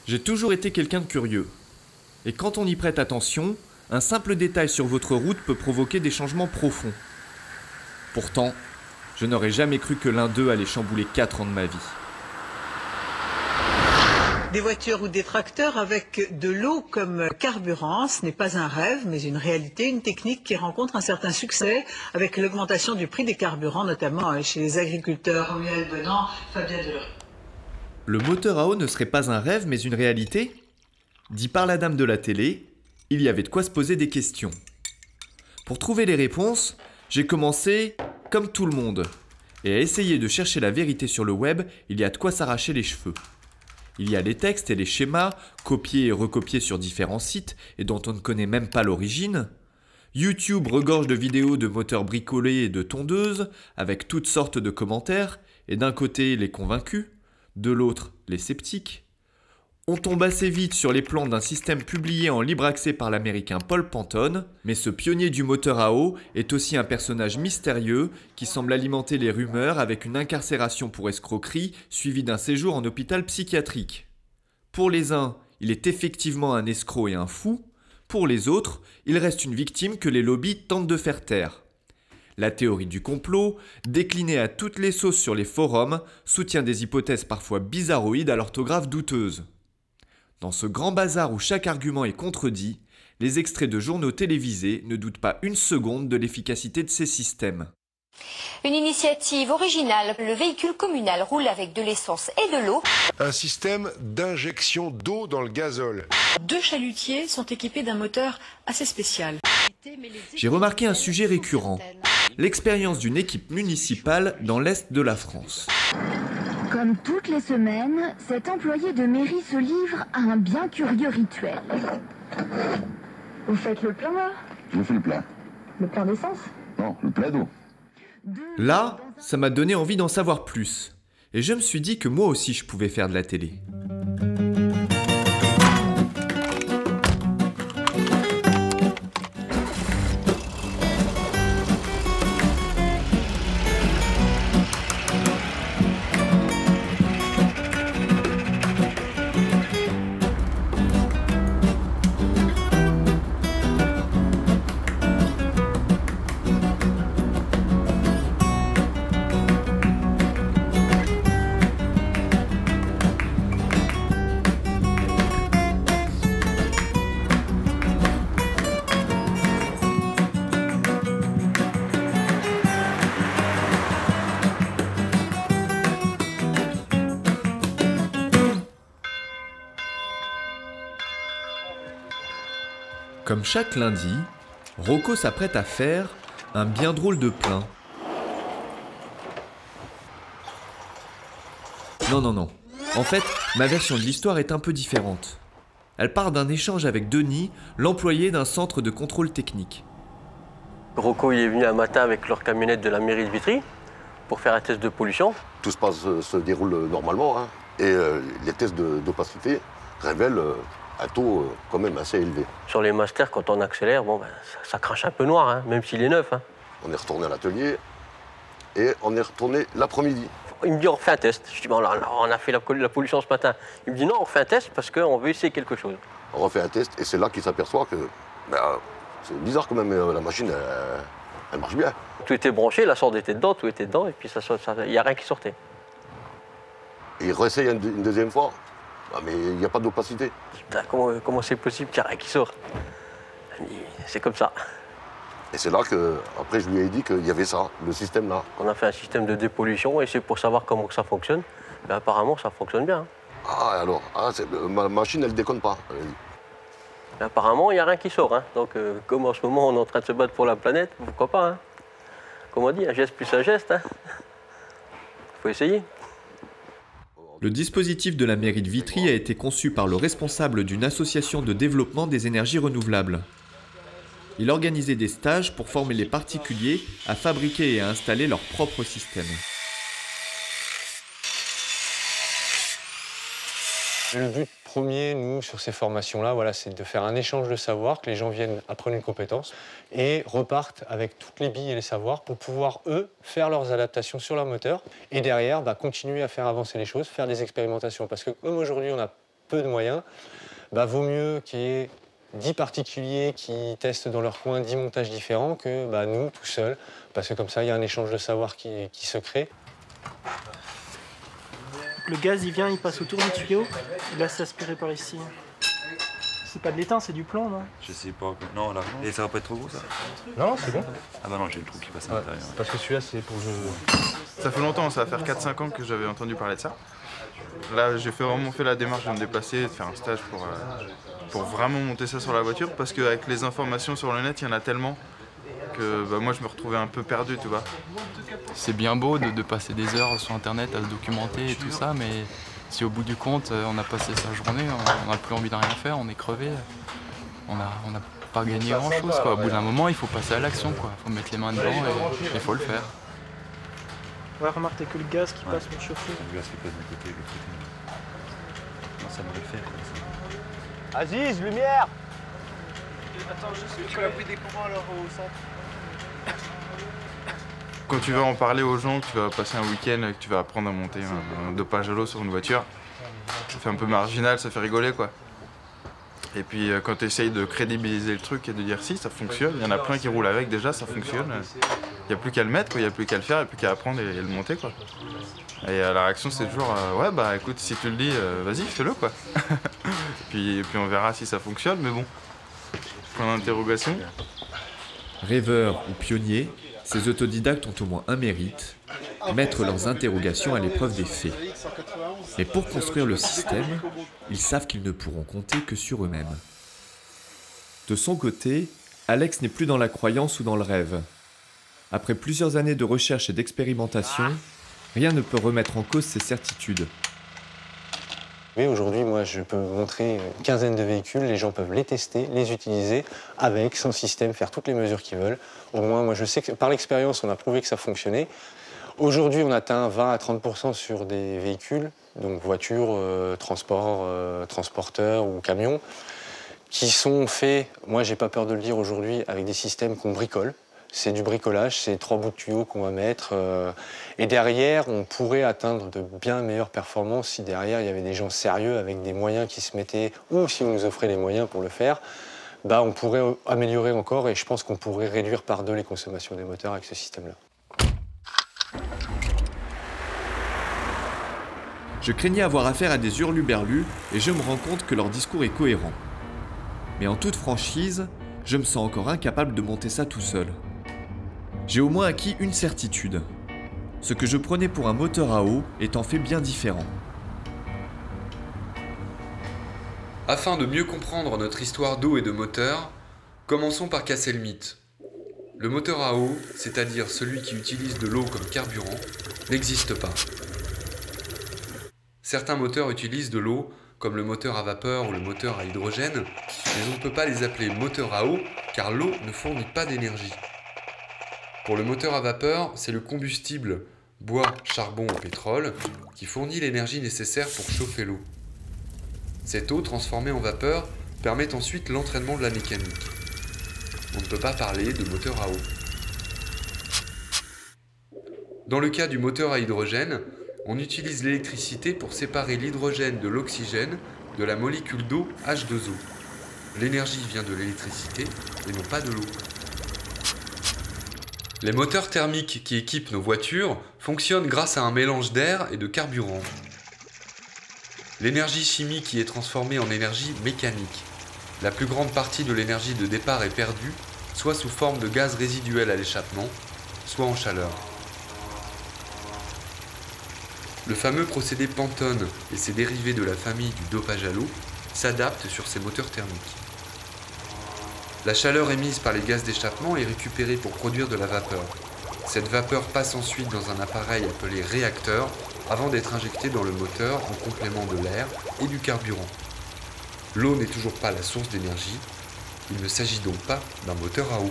J'ai toujours été quelqu'un de curieux. Et quand on y prête attention, un simple détail sur votre route peut provoquer des changements profonds. Pourtant, je n'aurais jamais cru que l'un d'eux allait chambouler 4 ans de ma vie. Des voitures ou des tracteurs avec de l'eau comme carburant, ce n'est pas un rêve, mais une réalité, une technique qui rencontre un certain succès avec l'augmentation du prix des carburants, notamment chez les agriculteurs. Romuald Benant, Fabien Delorme. Le moteur à eau ne serait pas un rêve, mais une réalité ? Dit par la dame de la télé, il y avait de quoi se poser des questions. Pour trouver les réponses, j'ai commencé, comme tout le monde, et à essayer de chercher la vérité sur le web, il y a de quoi s'arracher les cheveux. Il y a les textes et les schémas, copiés et recopiés sur différents sites et dont on ne connaît même pas l'origine. YouTube regorge de vidéos de moteurs bricolés et de tondeuses, avec toutes sortes de commentaires, et d'un côté les convaincus, de l'autre les sceptiques. On tombe assez vite sur les plans d'un système publié en libre accès par l'américain Paul Pantone, mais ce pionnier du moteur à eau est aussi un personnage mystérieux qui semble alimenter les rumeurs avec une incarcération pour escroquerie suivie d'un séjour en hôpital psychiatrique. Pour les uns, il est effectivement un escroc et un fou, pour les autres, il reste une victime que les lobbies tentent de faire taire. La théorie du complot, déclinée à toutes les sauces sur les forums, soutient des hypothèses parfois bizarroïdes à l'orthographe douteuse. Dans ce grand bazar où chaque argument est contredit, les extraits de journaux télévisés ne doutent pas une seconde de l'efficacité de ces systèmes. Une initiative originale, le véhicule communal roule avec de l'essence et de l'eau. Un système d'injection d'eau dans le gazole. 2 chalutiers sont équipés d'un moteur assez spécial. J'ai remarqué un sujet récurrent, l'expérience d'une équipe municipale dans l'Est de la France. Comme toutes les semaines, cet employé de mairie se livre à un bien curieux rituel. Vous faites le plein là? Je fais le plein. Le plein d'essence? Non, le plein d'eau. Là, ça m'a donné envie d'en savoir plus. Et je me suis dit que moi aussi je pouvais faire de la télé. Comme chaque lundi, Rocco s'apprête à faire un bien drôle de plein. Non. En fait, ma version de l'histoire est un peu différente. Elle part d'un échange avec Denis, l'employé d'un centre de contrôle technique. Rocco il est venu un matin avec leur camionnette de la mairie de Vitry pour faire un test de pollution. Tout se déroule normalement, hein, et les tests d'opacité révèlent un taux quand même assez élevé. Sur les masters, quand on accélère, bon, ça crache un peu noir, hein, même s'il est neuf. Hein. On est retourné à l'atelier et on est retourné l'après-midi. Il me dit on refait un test. Je dis bon, on a fait la pollution ce matin. Il me dit non, on refait un test parce qu'on veut essayer quelque chose. On refait un test et c'est là qu'il s'aperçoit que c'est bizarre quand même, la machine elle marche bien. Tout était branché, la sonde était dedans, tout était dedans et puis il n'y a rien qui sortait. Et il réessaye une deuxième fois. Ah, mais il n'y a pas d'opacité. Comment c'est possible qu'il n'y a rien qui sort? C'est comme ça. Et c'est là que, après, je lui ai dit qu'il y avait ça, le système là. On a fait un système de dépollution et c'est pour savoir comment ça fonctionne. Mais apparemment, ça fonctionne bien. Hein. Ah, alors, ma machine, elle déconne pas. Mais apparemment, il n'y a rien qui sort. Hein. Donc, comme en ce moment, on est en train de se battre pour la planète, pourquoi pas hein. Comme on dit, un geste plus un geste. Hein. Faut essayer. Le dispositif de la mairie de Vitry a été conçu par le responsable d'une association de développement des énergies renouvelables. Il organisait des stages pour former les particuliers à fabriquer et à installer leur propre système. Le but premier, nous, sur ces formations-là, voilà, c'est de faire un échange de savoir, que les gens viennent apprendre une compétence et repartent avec toutes les billes et les savoirs pour pouvoir, eux, faire leurs adaptations sur leur moteur et derrière, continuer à faire avancer les choses, faire des expérimentations. Parce que comme aujourd'hui, on n'a peu de moyens, bah, vaut mieux qu'il y ait 10 particuliers qui testent dans leur coin 10 montages différents que bah, nous, tout seuls, parce que comme ça, il y a un échange de savoir qui se crée. Le gaz, il vient, il passe autour du tuyau, il va s'aspirer par ici. C'est pas de l'étain, c'est du plomb, non? Je sais pas. Non, là. Et ça va pas être trop gros, ça? Non, c'est bon. Ah bah non, j'ai le trou qui passe à l'intérieur. Parce que celui-là, c'est pour le... Ça fait longtemps, ça va faire 4-5 ans que j'avais entendu parler de ça. Là, j'ai vraiment fait la démarche de me déplacer, de faire un stage pour vraiment monter ça sur la voiture, parce qu'avec les informations sur le net, il y en a tellement que bah, moi, je me retrouvais un peu perdu, tu vois. C'est bien beau de passer des heures sur Internet à se documenter et tout ça, mais si au bout du compte, on a passé sa journée, on n'a plus envie de rien faire, on est crevé, on n'a pas gagné grand-chose, quoi. Au bout d'un moment, il faut passer à l'action, quoi. Il faut mettre les mains dedans et il faut le faire. Ouais, remarque, t'as que le gaz qui passe pour chauffer. Le gaz qui passe d'un côté et de l'autre côté. Non, ça me le fait, quoi. Aziz, lumière! Attends, tu as pris des courants alors au centre? Quand tu vas en parler aux gens, que tu vas passer un week-end, que tu vas apprendre à monter un dopage à l'eau sur une voiture, ça fait un peu marginal, ça fait rigoler, quoi. Et puis quand tu essayes de crédibiliser le truc et de dire si, ça fonctionne, il y en a plein qui roulent avec déjà, ça fonctionne. Il n'y a plus qu'à le mettre, il n'y a plus qu'à le faire, il n'y a plus qu'à apprendre et le monter, quoi. Et la réaction c'est toujours ouais bah écoute, si tu le dis, vas-y fais-le, quoi. et puis on verra si ça fonctionne, mais bon, point d'interrogation. Rêveurs ou pionniers, ces autodidactes ont au moins un mérite, mettre leurs interrogations à l'épreuve des faits. Mais pour construire le système, ils savent qu'ils ne pourront compter que sur eux-mêmes. De son côté, Alex n'est plus dans la croyance ou dans le rêve. Après plusieurs années de recherche et d'expérimentation, rien ne peut remettre en cause ses certitudes. Oui, aujourd'hui, moi, je peux montrer une quinzaine de véhicules, les gens peuvent les tester, les utiliser, avec, sans système, faire toutes les mesures qu'ils veulent. Au moins, moi, je sais que par l'expérience, on a prouvé que ça fonctionnait. Aujourd'hui, on atteint 20 à 30% sur des véhicules, donc voitures, transporteurs ou camions, qui sont faits, moi, j'ai pas peur de le dire aujourd'hui, avec des systèmes qu'on bricole. C'est du bricolage, c'est 3 bouts de tuyaux qu'on va mettre. Et derrière, on pourrait atteindre de bien meilleures performances si derrière, il y avait des gens sérieux avec des moyens qui se mettaient, ou si on nous offrait les moyens pour le faire, bah, on pourrait améliorer encore et je pense qu'on pourrait réduire par 2 les consommations des moteurs avec ce système-là. Je craignais avoir affaire à des hurluberlus et je me rends compte que leur discours est cohérent. Mais en toute franchise, je me sens encore incapable de monter ça tout seul. J'ai au moins acquis une certitude. Ce que je prenais pour un moteur à eau est en fait bien différent. Afin de mieux comprendre notre histoire d'eau et de moteur, commençons par casser le mythe. Le moteur à eau, c'est-à-dire celui qui utilise de l'eau comme carburant, n'existe pas. Certains moteurs utilisent de l'eau, comme le moteur à vapeur ou le moteur à hydrogène, mais on ne peut pas les appeler moteurs à eau car l'eau ne fournit pas d'énergie. Pour le moteur à vapeur, c'est le combustible, bois, charbon ou pétrole, qui fournit l'énergie nécessaire pour chauffer l'eau. Cette eau transformée en vapeur permet ensuite l'entraînement de la mécanique. On ne peut pas parler de moteur à eau. Dans le cas du moteur à hydrogène, on utilise l'électricité pour séparer l'hydrogène de l'oxygène de la molécule d'eau H2O. L'énergie vient de l'électricité et non pas de l'eau. Les moteurs thermiques qui équipent nos voitures fonctionnent grâce à un mélange d'air et de carburant. L'énergie chimique y est transformée en énergie mécanique. La plus grande partie de l'énergie de départ est perdue, soit sous forme de gaz résiduel à l'échappement, soit en chaleur. Le fameux procédé Pantone et ses dérivés de la famille du dopage à l'eau s'adaptent sur ces moteurs thermiques. La chaleur émise par les gaz d'échappement est récupérée pour produire de la vapeur. Cette vapeur passe ensuite dans un appareil appelé réacteur avant d'être injectée dans le moteur en complément de l'air et du carburant. L'eau n'est toujours pas la source d'énergie, il ne s'agit donc pas d'un moteur à eau.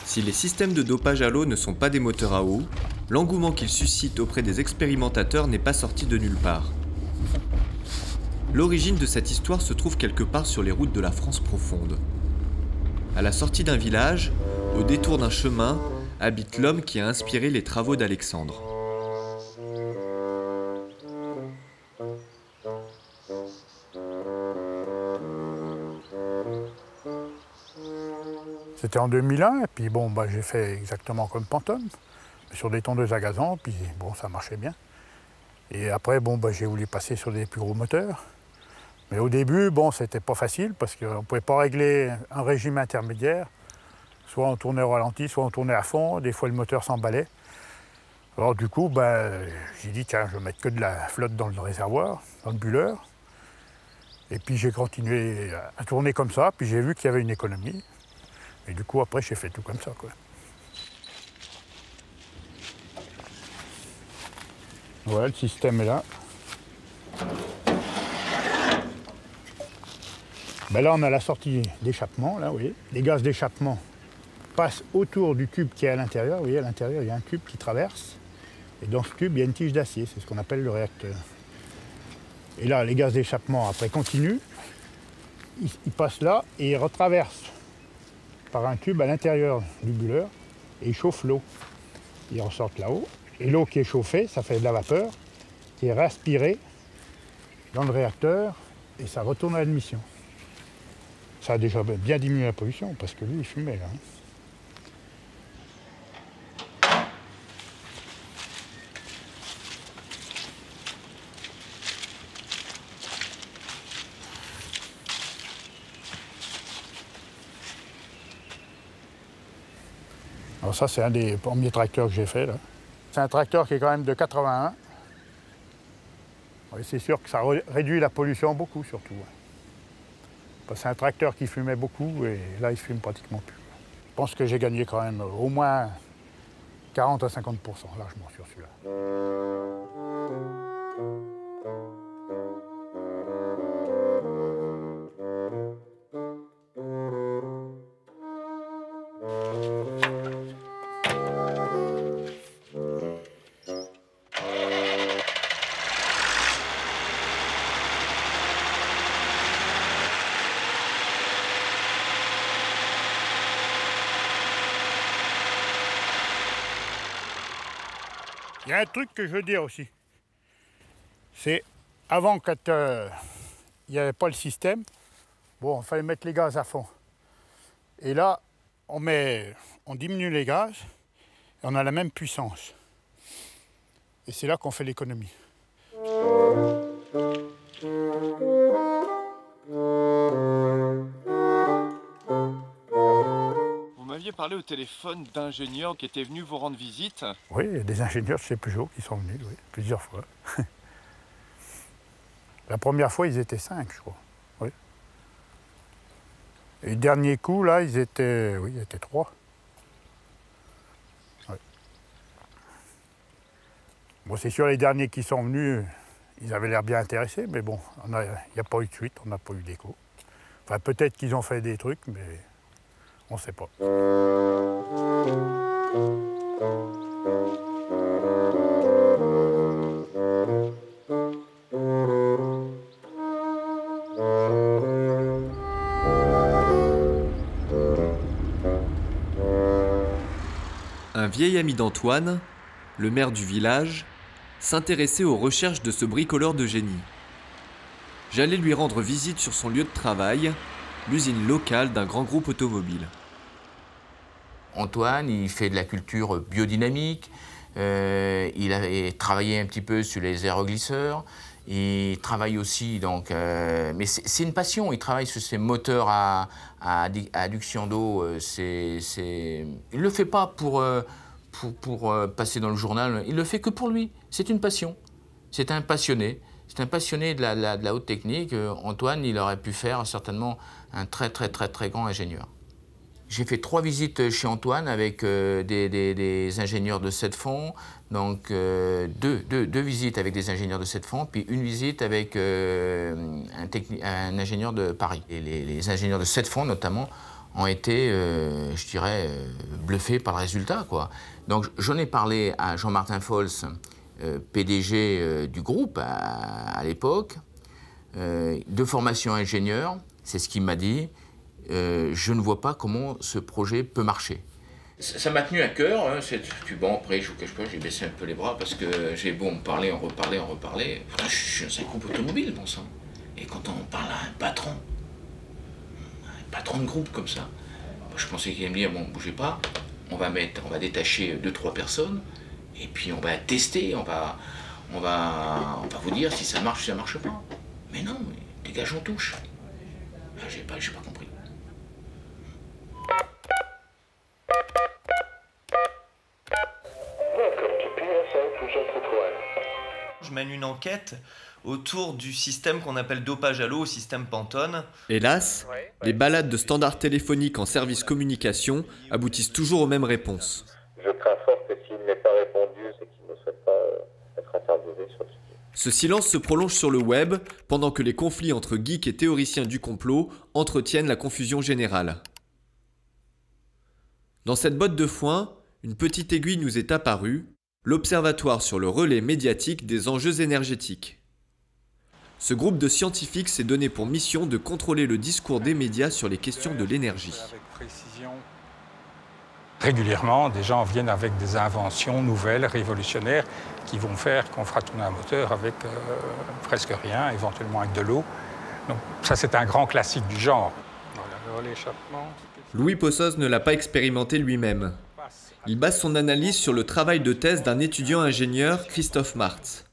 Si les systèmes de dopage à l'eau ne sont pas des moteurs à eau, l'engouement qu'ils suscitent auprès des expérimentateurs n'est pas sorti de nulle part. L'origine de cette histoire se trouve quelque part sur les routes de la France profonde. À la sortie d'un village, au détour d'un chemin, habite l'homme qui a inspiré les travaux d'Alexandre. C'était en 2001, et puis bon, bah, j'ai fait exactement comme Pantone, sur des tondeuses à gazon, puis bon, ça marchait bien. Et après, bon, bah, j'ai voulu passer sur des plus gros moteurs. Mais au début, bon, c'était pas facile, parce qu'on ne pouvait pas régler un régime intermédiaire. Soit on tournait au ralenti, soit on tournait à fond, des fois le moteur s'emballait. Alors du coup, bah, j'ai dit, tiens, je vais mettre que de la flotte dans le réservoir, dans le bulleur. Et puis j'ai continué à tourner comme ça, puis j'ai vu qu'il y avait une économie. Et du coup, après, j'ai fait tout comme ça, quoi. Voilà, le système est là. Ben là, on a la sortie d'échappement, là, vous voyez. Les gaz d'échappement passent autour du tube qui est à l'intérieur. Vous voyez, à l'intérieur, il y a un tube qui traverse. Et dans ce tube, il y a une tige d'acier, c'est ce qu'on appelle le réacteur. Et là, les gaz d'échappement, après, continuent. Ils passent là et ils retraversent par un tube à l'intérieur du bulleur et ils chauffent l'eau. Ils ressortent là-haut. Et l'eau qui est chauffée, ça fait de la vapeur qui est réaspirée dans le réacteur et ça retourne à l'admission. Ça a déjà bien diminué la pollution parce que lui, il fumait là. Alors ça, c'est un des premiers tracteurs que j'ai fait là. C'est un tracteur qui est quand même de 81. Et c'est sûr que ça réduit la pollution beaucoup surtout. Parce que c'est un tracteur qui fumait beaucoup et là, il ne fume pratiquement plus. Je pense que j'ai gagné quand même au moins 40 à 50% largement sur celui-là. Il y a un truc que je veux dire aussi. C'est avant, quand il n'y avait pas le système, bon, il fallait mettre les gaz à fond. Et là, on diminue les gaz et on a la même puissance. Et c'est là qu'on fait l'économie. Vous m'aviez parlé au téléphone d'ingénieurs qui étaient venus vous rendre visite. Oui, il y a des ingénieurs chez Peugeot qui sont venus, oui, plusieurs fois. La première fois, ils étaient 5, je crois. Oui. Et le dernier coup, là, ils étaient 3. Oui. Bon, c'est sûr, les derniers qui sont venus, ils avaient l'air bien intéressés, mais bon, il n'y a pas eu de suite, on n'a pas eu d'écho. Enfin, peut-être qu'ils ont fait des trucs, mais on ne sait pas. Un vieil ami d'Antoine, le maire du village, s'intéressait aux recherches de ce bricoleur de génie. J'allais lui rendre visite sur son lieu de travail, l'usine locale d'un grand groupe automobile. Antoine, il fait de la culture biodynamique, il a travaillé un petit peu sur les aéroglisseurs, il travaille aussi, donc, mais c'est une passion, il travaille sur ses moteurs à adduction d'eau, il ne le fait pas pour passer dans le journal, il le fait que pour lui, c'est une passion, c'est un passionné. C'est un passionné de la haute technique. Antoine, il aurait pu faire certainement un très grand ingénieur. J'ai fait 3 visites chez Antoine avec des ingénieurs de 7 fonds, donc deux visites avec des ingénieurs de 7 fonds, puis une visite avec un ingénieur de Paris. Et les ingénieurs de 7 fonds, notamment, ont été, je dirais, bluffés par le résultat, quoi. Donc j'en ai parlé à Jean-Martin Fols, PDG du groupe à l'époque, de formation ingénieur, c'est ce qu'il m'a dit. Je ne vois pas comment ce projet peut marcher. Ça m'a tenu à cœur, hein, bon, après je vous cache pas, j'ai baissé un peu les bras parce que j'ai beau me parler, en reparler. Pourtant, je suis dans un groupe automobile, bon sang. Et quand on parle à un patron de groupe comme ça, Je pensais qu'il allait me dire, bon, bougez pas, on va détacher 2-3 personnes, et puis on va tester, on va vous dire si ça marche ou si ça marche pas. Mais non, dégage, on touche. J'ai pas compris. Je mène une enquête autour du système qu'on appelle dopage à l'eau, au système Pantone. Hélas, les balades de standards téléphoniques en service communication aboutissent toujours aux mêmes réponses. Je crains fort que s'il n'est pas répondu, c'est qu'il ne souhaite pas être interviewé sur le sujet. Ce silence se prolonge sur le web pendant que les conflits entre geeks et théoriciens du complot entretiennent la confusion générale. Dans cette botte de foin, une petite aiguille nous est apparue, l'Observatoire sur le relais médiatique des enjeux énergétiques. Ce groupe de scientifiques s'est donné pour mission de contrôler le discours des médias sur les questions de l'énergie. Régulièrement, des gens viennent avec des inventions nouvelles, révolutionnaires, qui vont faire qu'on fera tourner un moteur avec presque rien, éventuellement avec de l'eau. Donc ça, c'est un grand classique du genre. Voilà, l'échappement. Louis Possoz ne l'a pas expérimenté lui-même. Il base son analyse sur le travail de thèse d'un étudiant ingénieur, Christophe Martz.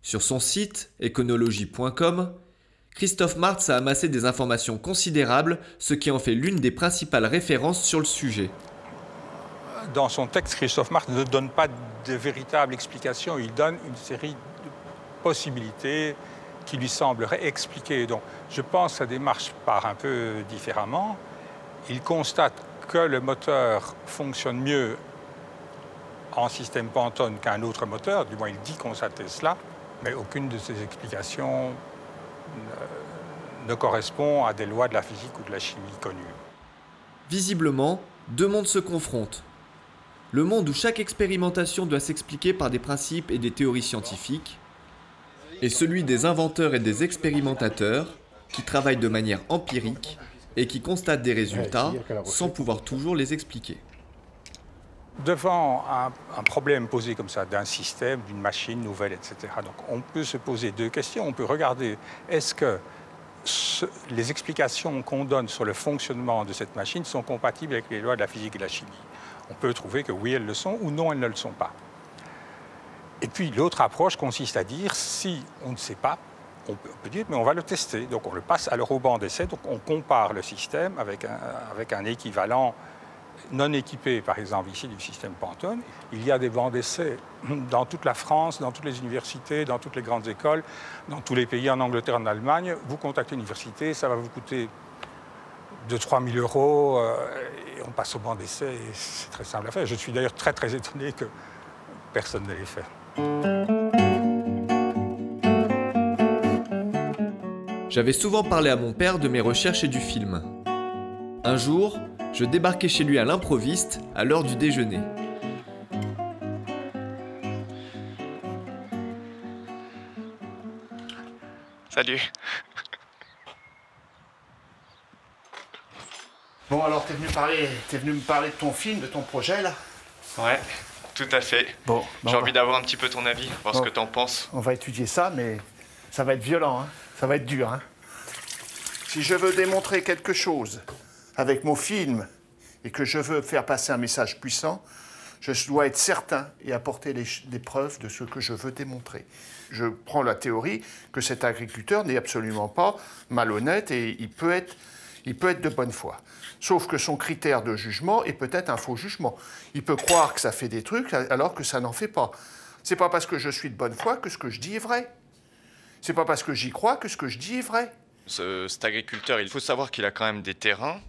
Sur son site, econologie.com, Christophe Martz a amassé des informations considérables, ce qui en fait l'une des principales références sur le sujet. Dans son texte, Christophe Martz ne donne pas de véritable explication, il donne une série de possibilités qui lui sembleraient expliquer. Donc, je pense que sa démarche part un peu différemment. Il constate que le moteur fonctionne mieux en système Pantone qu'un autre moteur, du moins il dit qu'on constate cela, mais aucune de ces explications ne correspond à des lois de la physique ou de la chimie connues. Visiblement, deux mondes se confrontent. Le monde où chaque expérimentation doit s'expliquer par des principes et des théories scientifiques, et celui des inventeurs et des expérimentateurs qui travaillent de manière empirique et qui constatent des résultats sans pouvoir toujours les expliquer. Devant un problème posé comme ça, d'un système, d'une machine nouvelle, etc., donc on peut se poser deux questions. On peut regarder, est-ce que les explications qu'on donne sur le fonctionnement de cette machine sont compatibles avec les lois de la physique et de la chimie? On peut trouver que oui, elles le sont, ou non, elles ne le sont pas. Et puis l'autre approche consiste à dire, si on ne sait pas, on peut dire, mais on va le tester. Donc on le passe à leur banc d'essai, donc on compare le système avec un équivalent non équipé, par exemple ici du système Pantone. Il y a des bancs d'essai dans toute la France, dans toutes les universités, dans toutes les grandes écoles, dans tous les pays, en Angleterre, en Allemagne. Vous contactez l'université, ça va vous coûter 2-3 000 euros, et on passe au banc d'essai, et c'est très simple à faire. Je suis d'ailleurs très très étonné que personne ne l'ait fait. J'avais souvent parlé à mon père de mes recherches et du film. Un jour, je débarquais chez lui à l'improviste, à l'heure du déjeuner. Salut. Bon, alors t'es venu me parler de ton film, de ton projet, là? Ouais, tout à fait. Bon, j'ai envie d'avoir un petit peu ton avis, voir ce que t'en penses. On va étudier ça, mais ça va être violent, hein. Ça va être dur, hein. Si je veux démontrer quelque chose avec mon film et que je veux faire passer un message puissant, je dois être certain et apporter des preuves de ce que je veux démontrer. Je prends la théorie que cet agriculteur n'est absolument pas malhonnête et il peut être de bonne foi. Sauf que son critère de jugement est peut-être un faux jugement. Il peut croire que ça fait des trucs alors que ça n'en fait pas. C'est pas parce que je suis de bonne foi que ce que je dis est vrai. C'est pas parce que j'y crois que ce que je dis est vrai. Cet agriculteur, il faut savoir qu'il a quand même des terrains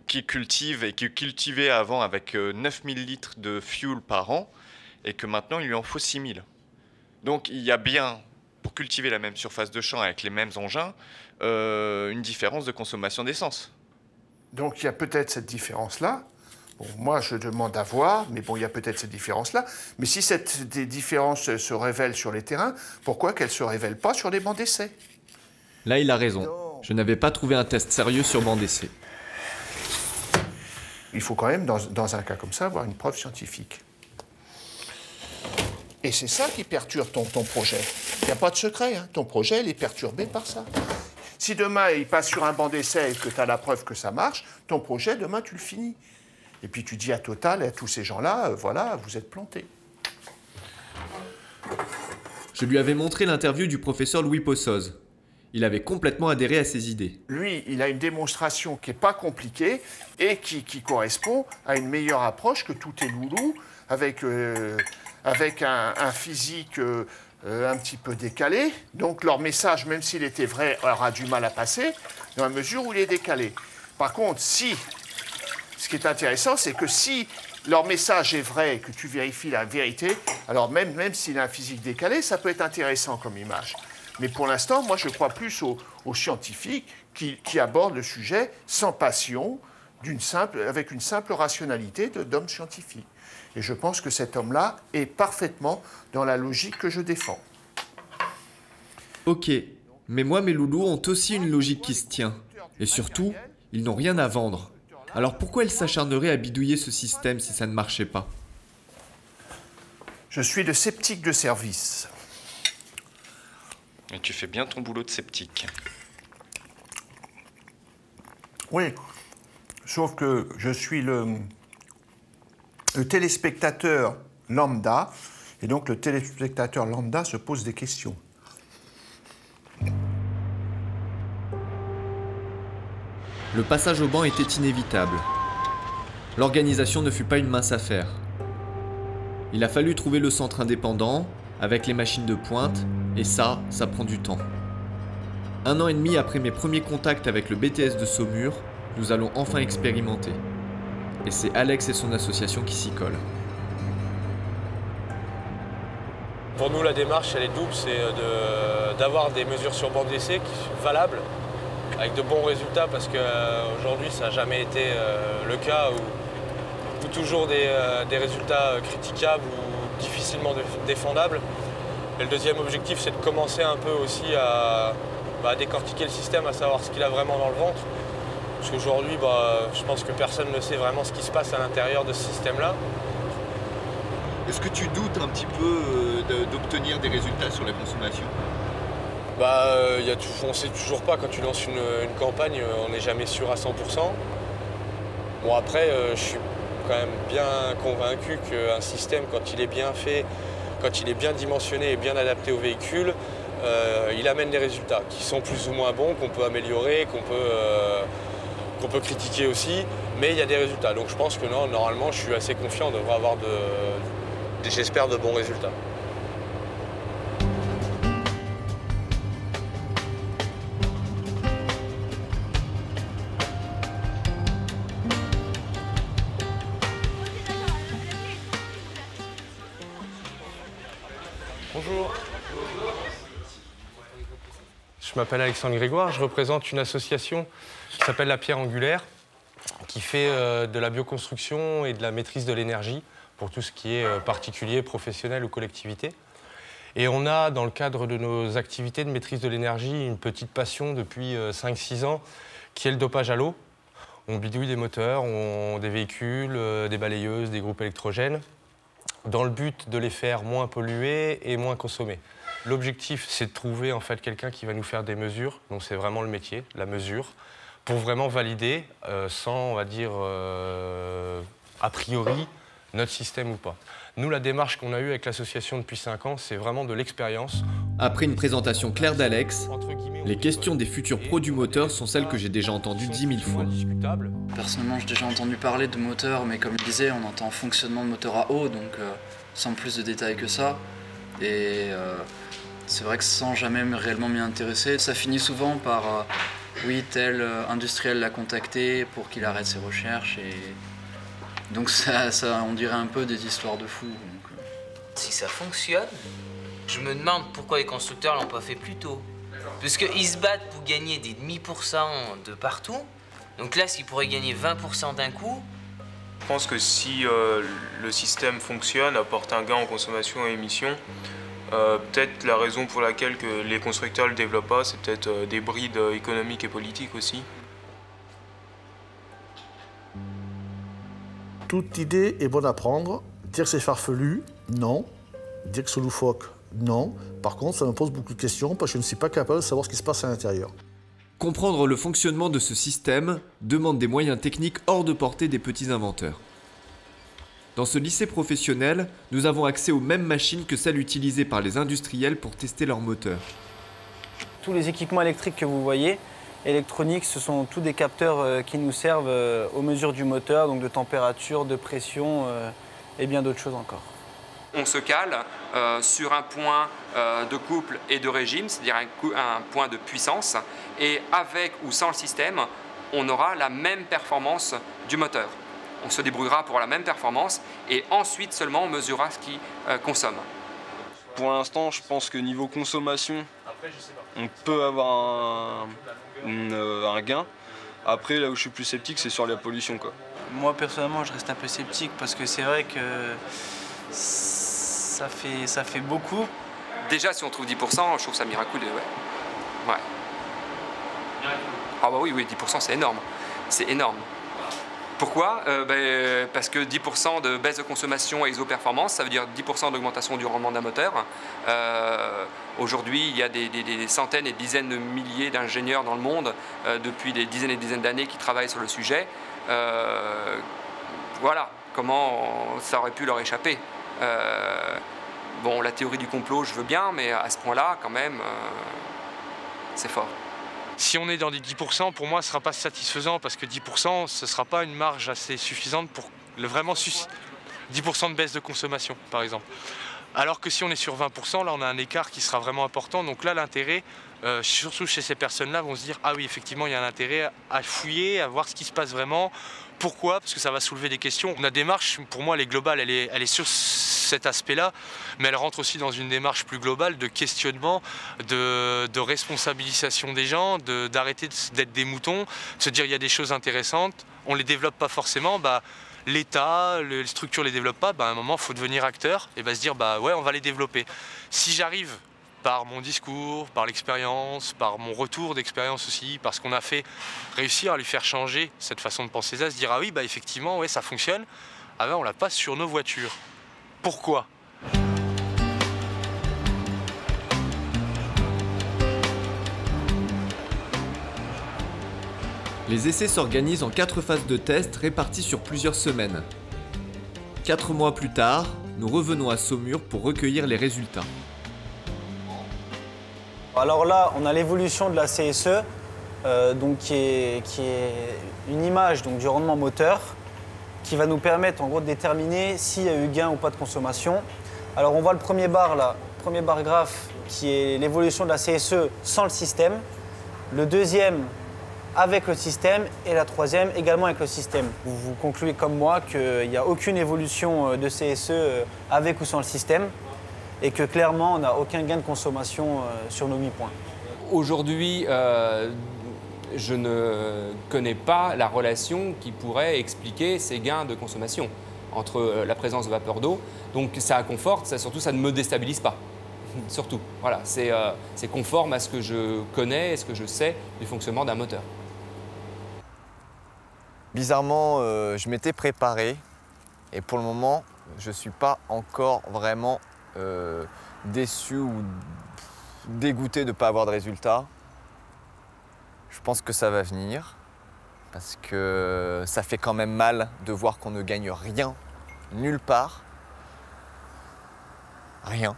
qu'il cultive et qu'il cultivait avant avec 9000 litres de fuel par an et que maintenant il lui en faut 6000. Donc il y a bien, pour cultiver la même surface de champ avec les mêmes engins, une différence de consommation d'essence. Donc il y a peut-être cette différence-là. Bon, moi je demande à voir, mais bon, il y a peut-être cette différence-là. Mais si cette différence se révèle sur les terrains, pourquoi qu'elle ne se révèle pas sur les bancs d'essai? Là, il a raison. Je n'avais pas trouvé un test sérieux sur banc d'essai. Il faut quand même, dans un cas comme ça, avoir une preuve scientifique. Et c'est ça qui perturbe ton projet. Il n'y a pas de secret, hein. Ton projet, il est perturbé par ça. Si demain, il passe sur un banc d'essai et que tu as la preuve que ça marche, ton projet, demain, tu le finis. Et puis tu dis à Total et à tous ces gens-là, voilà, vous êtes plantés. Je lui avais montré l'interview du professeur Louis Possoz. Il avait complètement adhéré à ses idées. Lui, il a une démonstration qui n'est pas compliquée et qui correspond à une meilleure approche que tous tes loulous, avec un physique un petit peu décalé. Donc leur message, même s'il était vrai, aura du mal à passer, dans la mesure où il est décalé. Par contre, ce qui est intéressant, c'est que si leur message est vrai et que tu vérifies la vérité, alors même s'il a un physique décalé, ça peut être intéressant comme image. Mais pour l'instant, moi, je crois plus aux scientifiques qui abordent le sujet sans passion, avec une simple rationalité d'homme scientifique. Et je pense que cet homme-là est parfaitement dans la logique que je défends. Ok, mais moi, mes loulous ont aussi une logique qui se tient. Et surtout, ils n'ont rien à vendre. Alors pourquoi ils s'acharneraient à bidouiller ce système si ça ne marchait pas? Je suis le sceptique de service. Et tu fais bien ton boulot de sceptique. Oui, sauf que je suis le téléspectateur lambda, et donc le téléspectateur lambda se pose des questions. Le passage au banc était inévitable. L'organisation ne fut pas une mince affaire. Il a fallu trouver le centre indépendant, avec les machines de pointe, et ça prend du temps. 1 an et demi après mes premiers contacts avec le BTS de Saumur, nous allons enfin expérimenter. Et c'est Alex et son association qui s'y collent. Pour nous, la démarche, elle est double, c'est d'avoir des mesures sur banc d'essai qui sont valables, avec de bons résultats, parce qu'aujourd'hui, ça n'a jamais été le cas, ou toujours des résultats critiquables ou difficilement défendables. Et le deuxième objectif, c'est de commencer un peu aussi à décortiquer le système, à savoir ce qu'il a vraiment dans le ventre. Parce qu'aujourd'hui, je pense que personne ne sait vraiment ce qui se passe à l'intérieur de ce système-là. Est-ce que tu doutes un petit peu d'obtenir des résultats sur la consommation? On ne sait toujours pas, quand tu lances une campagne, on n'est jamais sûr à 100%. Bon, après, je suis quand même bien convaincu qu'un système, quand il est bien fait, quand il est bien dimensionné et bien adapté au véhicule, il amène des résultats qui sont plus ou moins bons, qu'on peut améliorer, qu'on peut critiquer aussi, mais il y a des résultats. Donc je pense que non, normalement, je suis assez confiant, on devrait avoir j'espère, de bons résultats. Bonjour. Je m'appelle Alexandre Grégoire, je représente une association qui s'appelle La Pierre Angulaire, qui fait de la bioconstruction et de la maîtrise de l'énergie pour tout ce qui est particulier, professionnel ou collectivité. Et on a, dans le cadre de nos activités de maîtrise de l'énergie, une petite passion depuis 5-6 ans, qui est le dopage à l'eau. On bidouille des moteurs, des véhicules, des balayeuses, des groupes électrogènes, dans le but de les faire moins polluer et moins consommer. L'objectif, c'est de trouver en fait quelqu'un qui va nous faire des mesures, donc c'est vraiment le métier, la mesure, pour vraiment valider, sans, on va dire, a priori, notre système ou pas. Nous, la démarche qu'on a eue avec l'association depuis 5 ans, c'est vraiment de l'expérience. Après une présentation claire d'Alex, les questions des futurs pros du moteur sont celles que j'ai déjà entendues 10 000 fois. Personnellement, j'ai déjà entendu parler de moteur, mais comme je disais, on entend fonctionnement de moteur à eau, donc sans plus de détails que ça. Et c'est vrai que sans jamais réellement m'y intéresser, ça finit souvent par oui, tel industriel l'a contacté pour qu'il arrête ses recherches. Et donc ça, on dirait un peu des histoires de fous. Donc, Si ça fonctionne, je me demande pourquoi les constructeurs l'ont pas fait plus tôt. Parce qu'ils se battent pour gagner des demi% de partout. Donc là, s'ils pourraient gagner 20% d'un coup... Je pense que si le système fonctionne, apporte un gain en consommation et émissions, peut-être la raison pour laquelle que les constructeurs ne le développent pas, c'est peut-être des brides économiques et politiques aussi. Toute idée est bonne à prendre. Dire que c'est farfelu, non. Dire que c'est loufoque, non. Par contre, ça me pose beaucoup de questions parce que je ne suis pas capable de savoir ce qui se passe à l'intérieur. Comprendre le fonctionnement de ce système demande des moyens techniques hors de portée des petits inventeurs. Dans ce lycée professionnel, nous avons accès aux mêmes machines que celles utilisées par les industriels pour tester leurs moteurs. Tous les équipements électriques que vous voyez, électroniques, ce sont tous des capteurs qui nous servent aux mesures du moteur, donc de température, de pression et bien d'autres choses encore. On se cale sur un point de couple et de régime, c'est-à-dire un point de puissance, et avec ou sans le système, on aura la même performance du moteur. On se débrouillera pour la même performance et ensuite seulement on mesurera ce qu'il consomme. Pour l'instant, je pense que niveau consommation, on peut avoir un gain. Après, là où je suis plus sceptique, c'est sur la pollution, quoi. Moi, personnellement, je reste un peu sceptique parce que c'est vrai que ça fait beaucoup. Déjà, si on trouve 10%, je trouve ça miraculeux, ouais. Ah bah oui, 10%, c'est énorme. C'est énorme. Pourquoi parce que 10% de baisse de consommation et isoperformance, ça veut dire 10% d'augmentation du rendement d'un moteur. Aujourd'hui, il y a des centaines et dizaines de milliers d'ingénieurs dans le monde depuis des dizaines et dizaines d'années qui travaillent sur le sujet. Voilà comment ça aurait pu leur échapper. Bon, la théorie du complot, je veux bien, mais à ce point-là, quand même, c'est fort. Si on est dans des 10%, pour moi, ce ne sera pas satisfaisant parce que 10%, ce ne sera pas une marge assez suffisante pour vraiment 10% de baisse de consommation, par exemple. Alors que si on est sur 20%, là, on a un écart qui sera vraiment important. Donc là, l'intérêt, surtout chez ces personnes-là, vont se dire « Ah oui, effectivement, il y a un intérêt à fouiller, à voir ce qui se passe vraiment. » Pourquoi? Parce que ça va soulever des questions. La démarche, pour moi, elle est globale, elle est sur cet aspect-là, mais elle rentre aussi dans une démarche plus globale de questionnement, de responsabilisation des gens, d'arrêter d'être des moutons, de se dire il y a des choses intéressantes, on ne les développe pas forcément, l'État, les structures ne les développent pas, à un moment, il faut devenir acteur et se dire ouais, on va les développer. Si j'arrive par mon discours, par l'expérience, par mon retour d'expérience aussi, parce qu'on a fait réussir à lui faire changer cette façon de penser ça, se dire ah oui, effectivement, ouais, ça fonctionne, on l'a pas sur nos voitures. Pourquoi ? Les essais s'organisent en 4 phases de test réparties sur plusieurs semaines. 4 mois plus tard, nous revenons à Saumur pour recueillir les résultats. Alors là, on a l'évolution de la CSE, donc qui est une image donc, du rendement moteur, qui va nous permettre en gros de déterminer s'il y a eu gain ou pas de consommation. Alors on voit le premier bar là, premier bar graphe qui est l'évolution de la CSE sans le système, le deuxième avec le système et la troisième également avec le système. Vous concluez comme moi qu'il n'y a aucune évolution de CSE avec ou sans le système et que clairement on n'a aucun gain de consommation sur nos 8 points. Aujourd'hui, je ne connais pas la relation qui pourrait expliquer ces gains de consommation entre la présence de vapeur d'eau. Donc ça conforte, surtout ça ne me déstabilise pas. Surtout, voilà, c'est conforme à ce que je connais et ce que je sais du fonctionnement d'un moteur. Bizarrement, je m'étais préparé et pour le moment, je ne suis pas encore vraiment déçu ou dégoûté de ne pas avoir de résultats. Je pense que ça va venir parce que ça fait quand même mal de voir qu'on ne gagne rien, nulle part. Rien.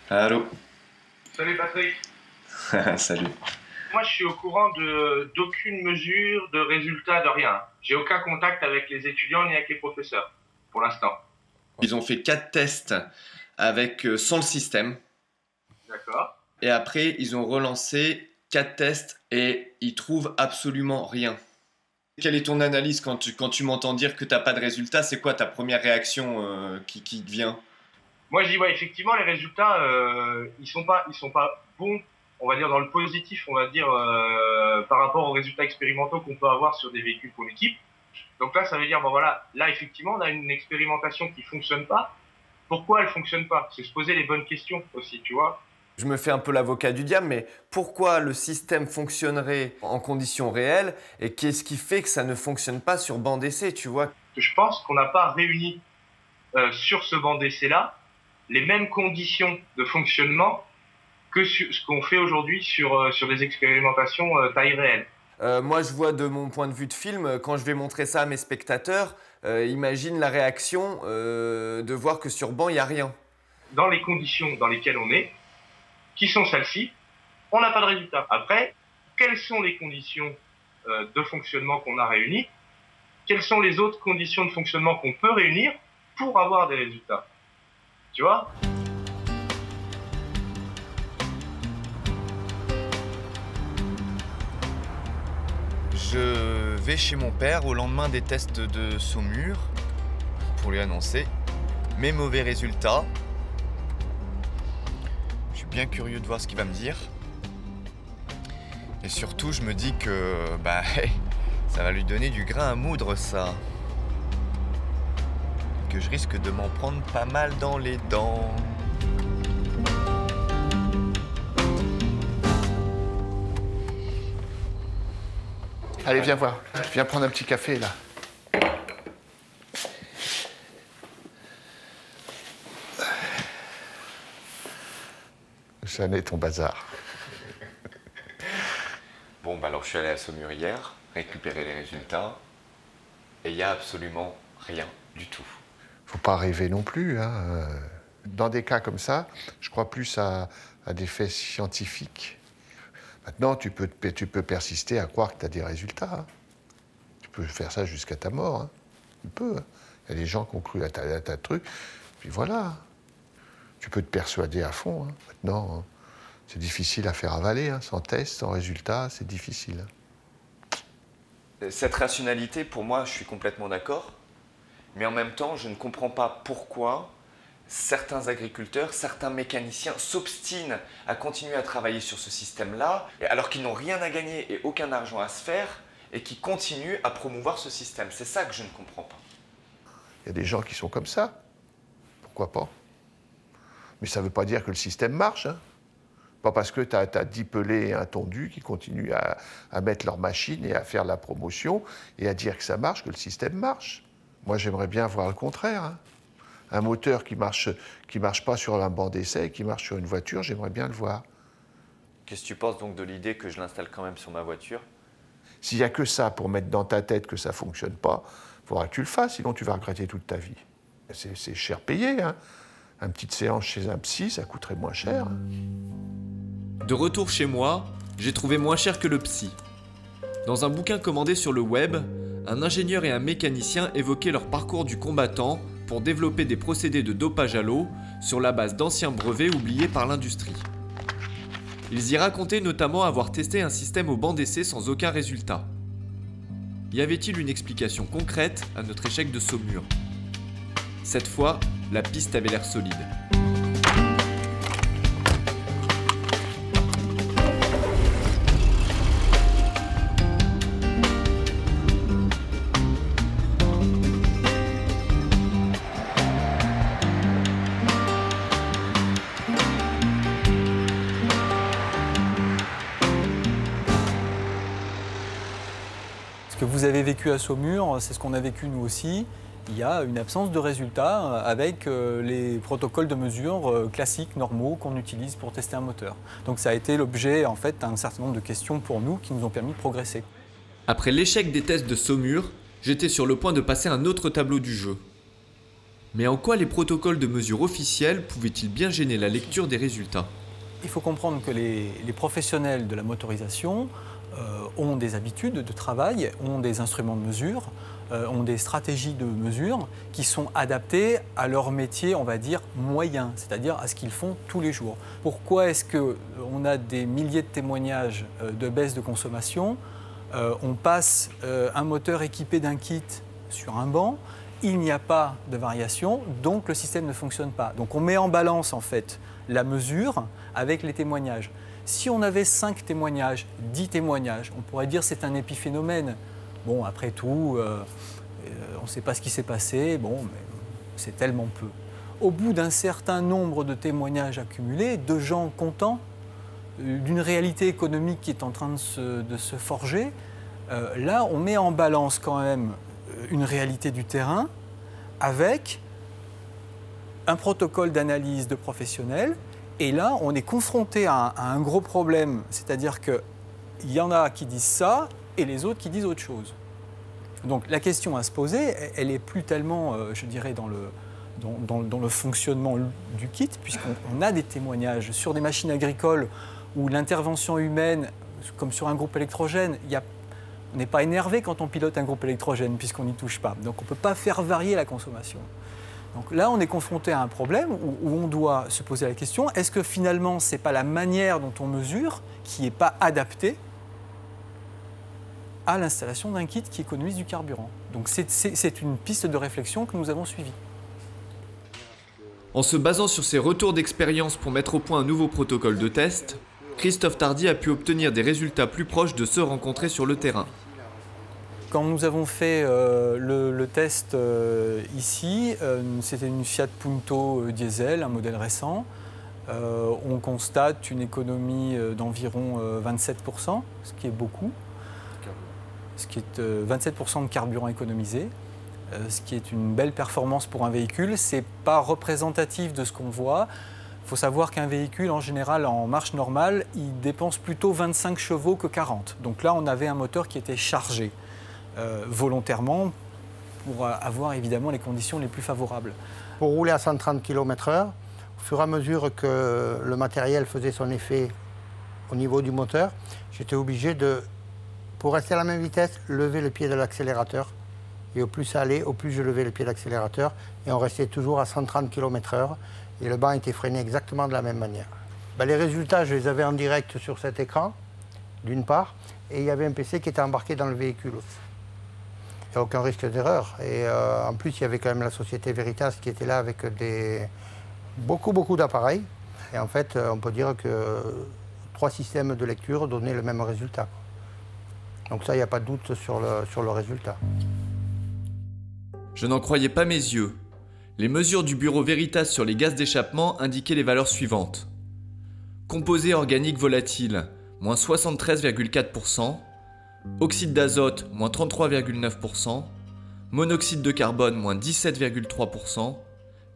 Allô. Salut Patrick. Salut. Moi je suis au courant d'aucune mesure, de résultat, de rien. J'ai aucun contact avec les étudiants ni avec les professeurs, pour l'instant. Ils ont fait 4 tests avec, sans le système. D'accord. Et après, ils ont relancé 4 tests et ils trouvent absolument rien. Quelle est ton analyse quand tu m'entends dire que tu n'as pas de résultat? C'est quoi ta première réaction qui te vient? Moi je dis ouais, effectivement les résultats ils sont pas bons on va dire dans le positif, on va dire par rapport aux résultats expérimentaux qu'on peut avoir sur des véhicules qu'on équipe. Donc là, ça veut dire, bon voilà, là effectivement, on a une expérimentation qui fonctionne pas. Pourquoi elle fonctionne pas? C'est se poser les bonnes questions aussi, tu vois. Je me fais un peu l'avocat du diable, mais pourquoi le système fonctionnerait en conditions réelles et qu'est-ce qui fait que ça ne fonctionne pas sur banc d'essai, tu vois? Je pense qu'on n'a pas réuni sur ce banc d'essai-là les mêmes conditions de fonctionnement que ce qu'on fait aujourd'hui sur des expérimentations taille réelle. Moi, je vois de mon point de vue de film, quand je vais montrer ça à mes spectateurs, imagine la réaction de voir que sur banc, il n'y a rien. Dans les conditions dans lesquelles on est, qui sont celles-ci, on n'a pas de résultat. Après, quelles sont les conditions de fonctionnement qu'on a réunies? Quelles sont les autres conditions de fonctionnement qu'on peut réunir pour avoir des résultats? Tu vois? Je vais chez mon père au lendemain des tests de Saumur pour lui annoncer mes mauvais résultats. Je suis bien curieux de voir ce qu'il va me dire. Et surtout, je me dis que ça va lui donner du grain à moudre, ça. Que je risque de m'en prendre pas mal dans les dents. Allez, viens voir. Viens prendre un petit café, là. J'en ai ton bazar. Bon, alors je suis allé à Saumur hier, récupérer les résultats, et il n'y a absolument rien du tout. Faut pas rêver non plus, hein. Dans des cas comme ça, je crois plus à des faits scientifiques. Maintenant, tu peux persister à croire que tu as des résultats. Hein. Tu peux faire ça jusqu'à ta mort. Hein. Tu peux. Il y a des gens qui ont cru à ta truc. Puis voilà. Tu peux te persuader à fond. Hein. Maintenant, c'est difficile à faire avaler. Hein. Sans test, sans résultat, c'est difficile. Cette rationalité, pour moi, je suis complètement d'accord. Mais en même temps, je ne comprends pas pourquoi certains agriculteurs, certains mécaniciens s'obstinent à continuer à travailler sur ce système-là, alors qu'ils n'ont rien à gagner et aucun argent à se faire, et qui continuent à promouvoir ce système. C'est ça que je ne comprends pas. Il y a des gens qui sont comme ça. Pourquoi pas? Mais ça ne veut pas dire que le système marche. Hein. Pas parce que tu as 10 pelés et un tondu qui continuent à mettre leur machine et à faire la promotion et à dire que ça marche, que le système marche. Moi, j'aimerais bien voir le contraire. Hein. Un moteur qui marche pas sur un banc d'essai, qui marche sur une voiture, j'aimerais bien le voir. Qu'est-ce que tu penses donc de l'idée que je l'installe quand même sur ma voiture? S'il n'y a que ça pour mettre dans ta tête que ça ne fonctionne pas, il faudra que tu le fasses, sinon tu vas regretter toute ta vie. C'est cher payé, hein. Une petite séance chez un psy, ça coûterait moins cher. De retour chez moi, j'ai trouvé moins cher que le psy. Dans un bouquin commandé sur le web, un ingénieur et un mécanicien évoquaient leur parcours du combattant pour développer des procédés de dopage à l'eau sur la base d'anciens brevets oubliés par l'industrie. Ils y racontaient notamment avoir testé un système au banc d'essai sans aucun résultat. Y avait-il une explication concrète à notre échec de Saumur? Cette fois, la piste avait l'air solide. Ce que vous avez vécu à Saumur, c'est ce qu'on a vécu nous aussi. Il y a une absence de résultats avec les protocoles de mesure classiques, normaux, qu'on utilise pour tester un moteur. Donc ça a été l'objet en fait d'un certain nombre de questions pour nous qui nous ont permis de progresser. Après l'échec des tests de Saumur, j'étais sur le point de passer un autre tableau du jeu. Mais en quoi les protocoles de mesure officiels pouvaient-ils bien gêner la lecture des résultats? Il faut comprendre que les professionnels de la motorisation ont des habitudes de travail, ont des instruments de mesure, ont des stratégies de mesure qui sont adaptées à leur métier, on va dire, moyen, c'est-à-dire à ce qu'ils font tous les jours. Pourquoi est-ce qu'on a des milliers de témoignages de baisse de consommation? On passe un moteur équipé d'un kit sur un banc il n'y a pas de variation, donc le système ne fonctionne pas. Donc on met en balance en fait la mesure avec les témoignages. Si on avait 5 témoignages, 10 témoignages, on pourrait dire c'est un épiphénomène. Bon, après tout, on ne sait pas ce qui s'est passé, bon, mais c'est tellement peu. Au bout d'un certain nombre de témoignages accumulés, de gens contents, d'une réalité économique qui est en train de se forger, là, on met en balance quand même une réalité du terrain avec un protocole d'analyse de professionnels. Et là, on est confronté à un gros problème, c'est-à-dire qu'il y en a qui disent ça et les autres qui disent autre chose. Donc la question à se poser, elle n'est plus tellement, je dirais, dans le fonctionnement du kit, puisqu'on a des témoignages sur des machines agricoles où l'intervention humaine, comme sur un groupe électrogène, on n'est pas énervé quand on pilote un groupe électrogène, puisqu'on n'y touche pas. Donc on ne peut pas faire varier la consommation. Donc là, on est confronté à un problème où on doit se poser la question, est-ce que finalement, ce n'est pas la manière dont on mesure qui n'est pas adaptée à l'installation d'un kit qui économise du carburant. Donc c'est une piste de réflexion que nous avons suivie. En se basant sur ses retours d'expérience pour mettre au point un nouveau protocole de test, Christophe Tardy a pu obtenir des résultats plus proches de ceux rencontrés sur le terrain. Quand nous avons fait le test ici, c'était une Fiat Punto diesel, un modèle récent. On constate une économie d'environ 27%, ce qui est beaucoup. Ce qui est 27% de carburant économisé, ce qui est une belle performance pour un véhicule. Ce n'est pas représentatif de ce qu'on voit. Il faut savoir qu'un véhicule, en général, en marche normale, il dépense plutôt 25 chevaux que 40. Donc là, on avait un moteur qui était chargé volontairement pour avoir évidemment les conditions les plus favorables. Pour rouler à 130 km/h, au fur et à mesure que le matériel faisait son effet au niveau du moteur, j'étais obligé de, pour rester à la même vitesse, lever le pied de l'accélérateur. Et au plus ça allait, au plus je levais le pied de l'accélérateur. Et on restait toujours à 130 km/h. Et le banc était freiné exactement de la même manière. Les résultats, je les avais en direct sur cet écran, d'une part. Et il y avait un PC qui était embarqué dans le véhicule aussi. Il n'y a aucun risque d'erreur. Et en plus, il y avait quand même la société Veritas qui était là avec beaucoup d'appareils. Et en fait, on peut dire que 3 systèmes de lecture donnaient le même résultat. Donc ça, il n'y a pas de doute sur le résultat. Je n'en croyais pas mes yeux. Les mesures du bureau Veritas sur les gaz d'échappement indiquaient les valeurs suivantes. Composés organiques volatiles, moins 73,4%. Oxyde d'azote, moins 33,9%. Monoxyde de carbone, moins 17,3%.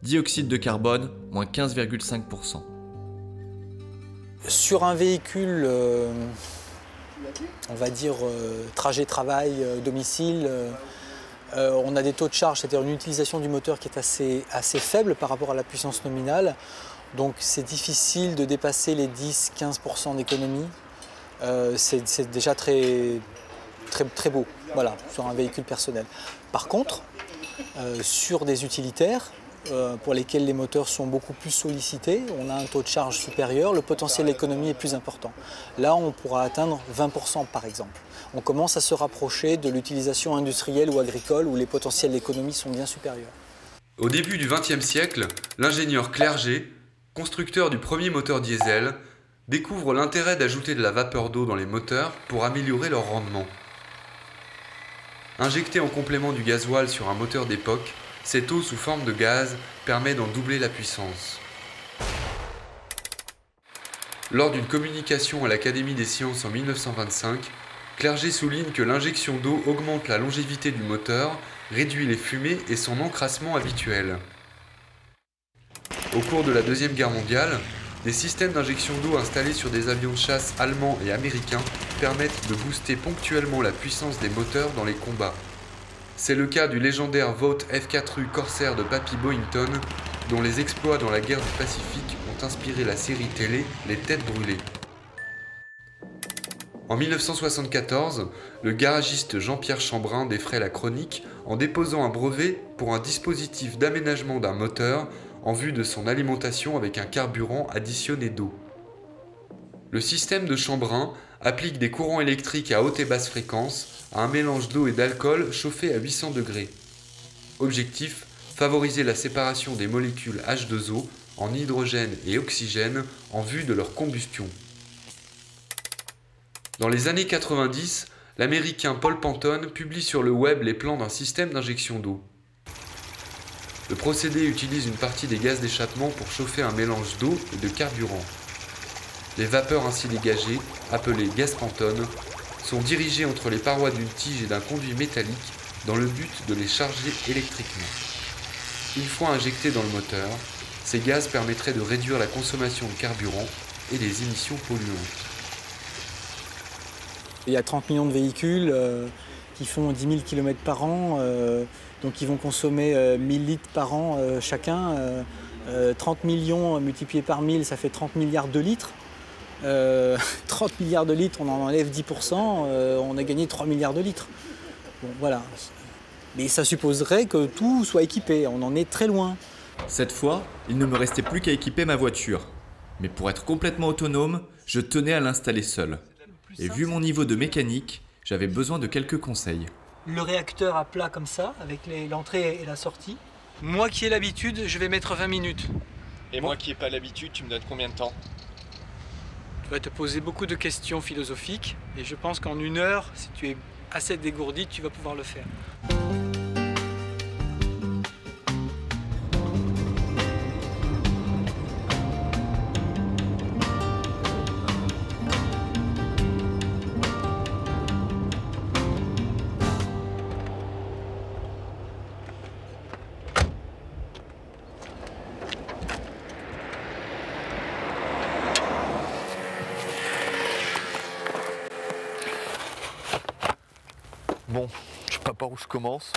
Dioxyde de carbone, moins 15,5%. Sur un véhicule, on va dire trajet travail, domicile, on a des taux de charge, c'est-à-dire une utilisation du moteur qui est assez faible par rapport à la puissance nominale. Donc c'est difficile de dépasser les 10-15% d'économie. C'est déjà très beau, voilà, sur un véhicule personnel. Par contre, sur des utilitaires, pour lesquels les moteurs sont beaucoup plus sollicités, on a un taux de charge supérieur, le potentiel d'économie est plus important. Là, on pourra atteindre 20% par exemple. On commence à se rapprocher de l'utilisation industrielle ou agricole où les potentiels d'économie sont bien supérieurs. Au début du XXe siècle, l'ingénieur Clerget, constructeur du premier moteur diesel, découvre l'intérêt d'ajouter de la vapeur d'eau dans les moteurs pour améliorer leur rendement. Injecté en complément du gasoil sur un moteur d'époque, cette eau sous forme de gaz permet d'en doubler la puissance. Lors d'une communication à l'Académie des sciences en 1925, Clerget souligne que l'injection d'eau augmente la longévité du moteur, réduit les fumées et son encrassement habituel. Au cours de la Deuxième Guerre mondiale, des systèmes d'injection d'eau installés sur des avions de chasse allemands et américains permettent de booster ponctuellement la puissance des moteurs dans les combats. C'est le cas du légendaire Vought F4U Corsair de Papy Boyington, dont les exploits dans la guerre du Pacifique ont inspiré la série télé Les Têtes Brûlées. En 1974, le garagiste Jean-Pierre Chambrin défraie la chronique en déposant un brevet pour un dispositif d'aménagement d'un moteur en vue de son alimentation avec un carburant additionné d'eau. Le système de Chambrin applique des courants électriques à haute et basse fréquence à un mélange d'eau et d'alcool chauffé à 800 degrés. Objectif, favoriser la séparation des molécules H2O en hydrogène et oxygène en vue de leur combustion. Dans les années 90, l'Américain Paul Panton publie sur le web les plans d'un système d'injection d'eau. Le procédé utilise une partie des gaz d'échappement pour chauffer un mélange d'eau et de carburant. Les vapeurs ainsi dégagées, appelées gaz Panton, sont dirigées entre les parois d'une tige et d'un conduit métallique dans le but de les charger électriquement. Une fois injectés dans le moteur, ces gaz permettraient de réduire la consommation de carburant et les émissions polluantes. Il y a 30 millions de véhicules qui font 10 000 km par an, donc ils vont consommer 1000 litres par an chacun. 30 millions multipliés par 1000, ça fait 30 milliards de litres. 30 milliards de litres, on en enlève 10%, on a gagné 3 milliards de litres. Bon, voilà. Mais ça supposerait que tout soit équipé, on en est très loin. Cette fois, il ne me restait plus qu'à équiper ma voiture. Mais pour être complètement autonome, je tenais à l'installer seul. Et vu mon niveau de mécanique, j'avais besoin de quelques conseils. Le réacteur à plat comme ça, avec l'entrée et la sortie. Moi qui ai l'habitude, je vais mettre 20 minutes. Et moi qui n'ai pas l'habitude, tu me donnes combien de temps? Tu vas te poser beaucoup de questions philosophiques et je pense qu'en 1 heure, si tu es assez dégourdi, tu vas pouvoir le faire. Bon, je sais pas par où je commence.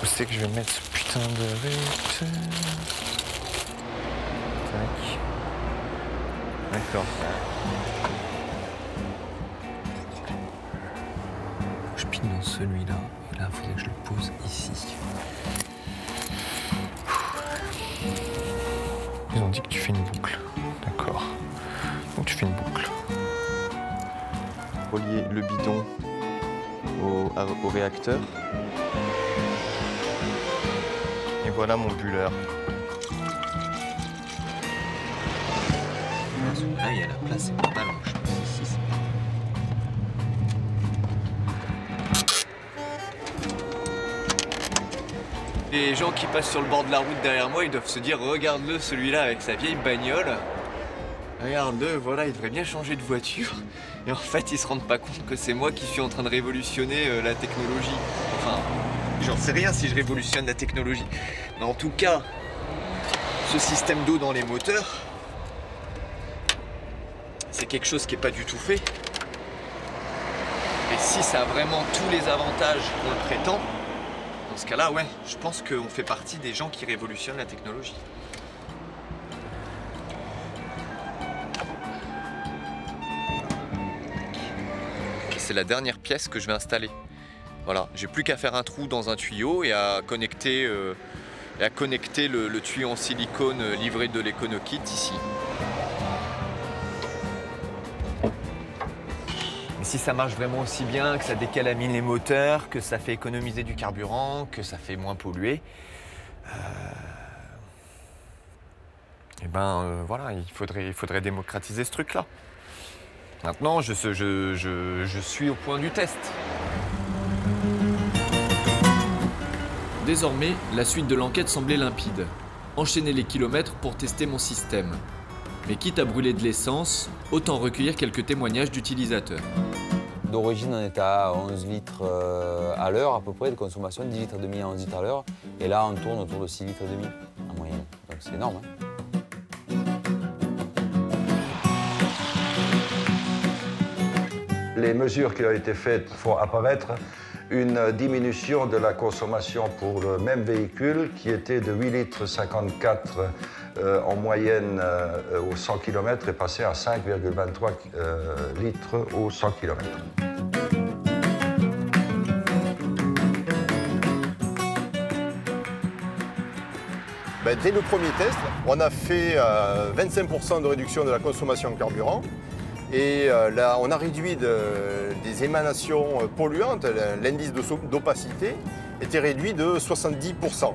Où c'est que je vais mettre ce putain de réacteur? Tac. D'accord. Je pile dans celui-là, et là il faudrait que je le pose ici. Ils ont dit que tu fais une boucle. D'accord. Donc tu fais une boucle. Relier le bidon au réacteur. Et voilà mon bulleur. Là, il y a la place, c'est pas long, je pense. Ici, les gens qui passent sur le bord de la route derrière moi, ils doivent se dire, regarde-le, celui-là avec sa vieille bagnole. Regarde-le, voilà, il devrait bien changer de voiture. Et en fait, ils se rendent pas compte que c'est moi qui suis en train de révolutionner la technologie. Enfin, j'en sais rien si je révolutionne la technologie. Mais en tout cas, ce système d'eau dans les moteurs, c'est quelque chose qui n'est pas du tout fait. Et si ça a vraiment tous les avantages qu'on le prétend, dans ce cas-là, ouais, je pense qu'on fait partie des gens qui révolutionnent la technologie. C'est la dernière pièce que je vais installer. Voilà, j'ai plus qu'à faire un trou dans un tuyau et à connecter, le tuyau en silicone livré de l'EconoKit ici. Mais si ça marche vraiment aussi bien, que ça décalamine les moteurs, que ça fait économiser du carburant, que ça fait moins polluer, et ben voilà, il faudrait démocratiser ce truc-là. Maintenant, je suis au point du test. Désormais, la suite de l'enquête semblait limpide. Enchaîner les kilomètres pour tester mon système. Mais quitte à brûler de l'essence, autant recueillir quelques témoignages d'utilisateurs. D'origine, on était à 11 litres à l'heure à peu près de consommation, 10 litres et demi à 11 litres à l'heure. Et là, on tourne autour de 6 litres et demi en moyenne. Donc c'est énorme. Hein. Les mesures qui ont été faites font apparaître une diminution de la consommation pour le même véhicule qui était de 8,54 litres en moyenne aux 100 km et passé à 5,23 litres aux 100 km. Dès le premier test, on a fait 25% de réduction de la consommation en carburant Et là, on a réduit des émanations polluantes. L'indice d'opacité était réduit de 70%.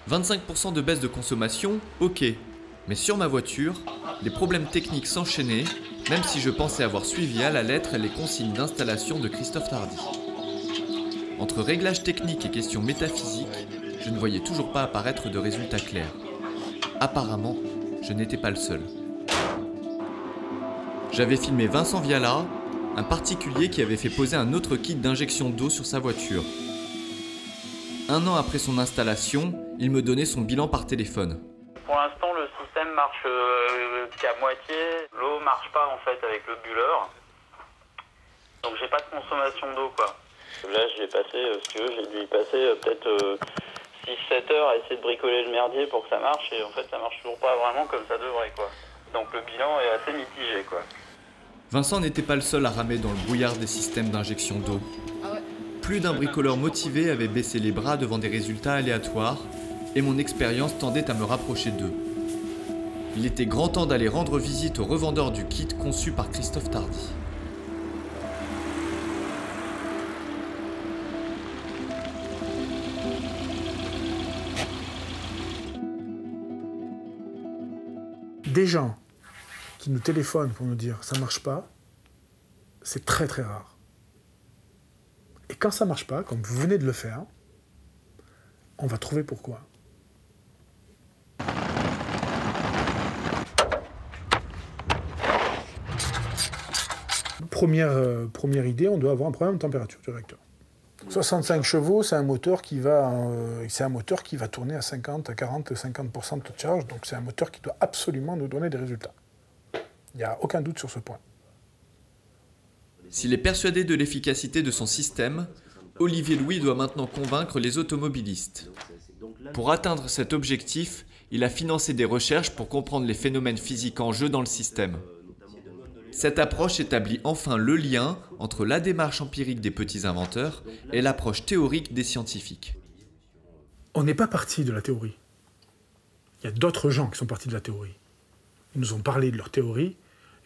« 25% de baisse de consommation, ok. Mais sur ma voiture, les problèmes techniques s'enchaînaient, même si je pensais avoir suivi à la lettre les consignes d'installation de Christophe Tardy. Entre réglages techniques et questions métaphysiques, je ne voyais toujours pas apparaître de résultats clairs. Apparemment, je n'étais pas le seul. J'avais filmé Vincent Viala, un particulier qui avait fait poser un autre kit d'injection d'eau sur sa voiture. 1 an après son installation, il me donnait son bilan par téléphone. Pour l'instant, le système marche qu'à moitié. L'eau marche pas en fait avec le bulleur. Donc j'ai pas de consommation d'eau quoi. Là, j'ai passé, si tu veux, j'ai dû y passer peut-être 6-7 heures à essayer de bricoler le merdier pour que ça marche. Et en fait, ça marche toujours pas vraiment comme ça devrait quoi. Donc le bilan est assez mitigé quoi. Vincent n'était pas le seul à ramer dans le brouillard des systèmes d'injection d'eau. Plus d'un bricoleur motivé avait baissé les bras devant des résultats aléatoires, et mon expérience tendait à me rapprocher d'eux. Il était grand temps d'aller rendre visite au revendeur du kit conçu par Christophe Tardy. Des gens qui nous téléphonent pour nous dire « ça marche pas », c'est très très rare. Et quand ça marche pas, comme vous venez de le faire, on va trouver pourquoi. Première idée, on doit avoir un problème de température du réacteur. 65 chevaux, c'est un moteur qui va tourner à 50, à 40, 50% de taux de charge, donc c'est un moteur qui doit absolument nous donner des résultats. Il n'y a aucun doute sur ce point. S'il est persuadé de l'efficacité de son système, Olivier Louis doit maintenant convaincre les automobilistes. Pour atteindre cet objectif, il a financé des recherches pour comprendre les phénomènes physiques en jeu dans le système. Cette approche établit enfin le lien entre la démarche empirique des petits inventeurs et l'approche théorique des scientifiques. On n'est pas parti de la théorie. Il y a d'autres gens qui sont partis de la théorie. Ils nous ont parlé de leur théorie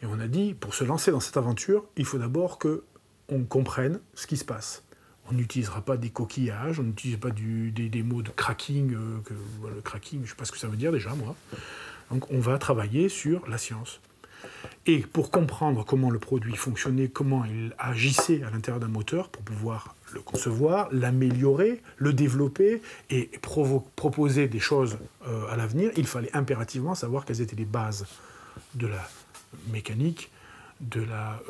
et on a dit, pour se lancer dans cette aventure, il faut d'abord qu'on comprenne ce qui se passe. On n'utilisera pas des coquillages, on n'utilise pas des mots de cracking. Le cracking, je ne sais pas ce que ça veut dire déjà, moi. Donc on va travailler sur la science. Et pour comprendre comment le produit fonctionnait, comment il agissait à l'intérieur d'un moteur, pour pouvoir le concevoir, l'améliorer, le développer et proposer des choses à l'avenir, il fallait impérativement savoir quelles étaient les bases de la mécanique, de la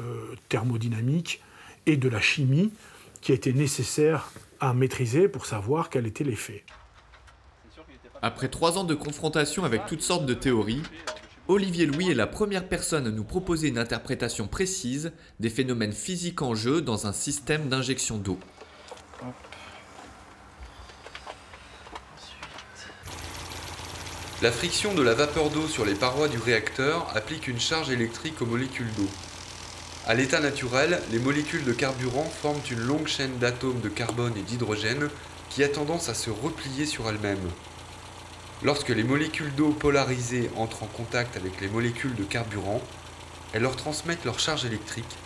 thermodynamique et de la chimie qui étaient nécessaires à maîtriser pour savoir quel était l'effet. Après 3 ans de confrontation avec toutes sortes de théories, Olivier Louis est la première personne à nous proposer une interprétation précise des phénomènes physiques en jeu dans un système d'injection d'eau. La friction de la vapeur d'eau sur les parois du réacteur applique une charge électrique aux molécules d'eau. À l'état naturel, les molécules de carburant forment une longue chaîne d'atomes de carbone et d'hydrogène qui a tendance à se replier sur elles-mêmes. Lorsque les molécules d'eau polarisées entrent en contact avec les molécules de carburant, elles leur transmettent leur charge électrique,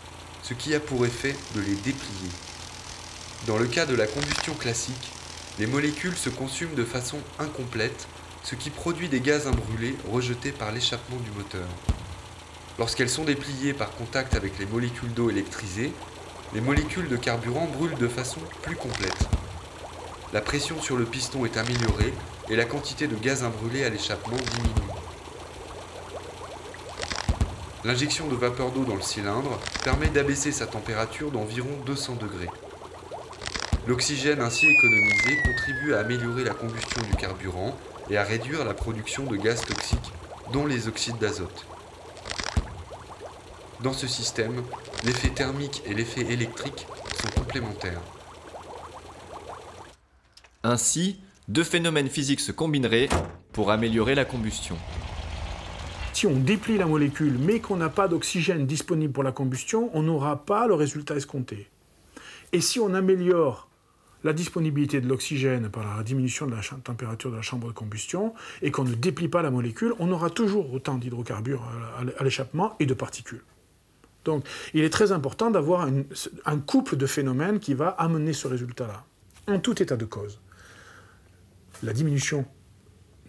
ce qui a pour effet de les déplier. Dans le cas de la combustion classique, les molécules se consument de façon incomplète, ce qui produit des gaz imbrûlés rejetés par l'échappement du moteur. Lorsqu'elles sont dépliées par contact avec les molécules d'eau électrisées, les molécules de carburant brûlent de façon plus complète. La pression sur le piston est améliorée et la quantité de gaz imbrûlé à l'échappement diminue. L'injection de vapeur d'eau dans le cylindre permet d'abaisser sa température d'environ 200 degrés. L'oxygène ainsi économisé contribue à améliorer la combustion du carburant et à réduire la production de gaz toxiques, dont les oxydes d'azote. Dans ce système, l'effet thermique et l'effet électrique sont complémentaires. Ainsi, 2 phénomènes physiques se combineraient pour améliorer la combustion. Si on déplie la molécule mais qu'on n'a pas d'oxygène disponible pour la combustion, on n'aura pas le résultat escompté. Et si on améliore la disponibilité de l'oxygène par la diminution de la température de la chambre de combustion et qu'on ne déplie pas la molécule, on aura toujours autant d'hydrocarbures à l'échappement et de particules. Donc, il est très important d'avoir un couple de phénomènes qui va amener ce résultat-là, en tout état de cause. La diminution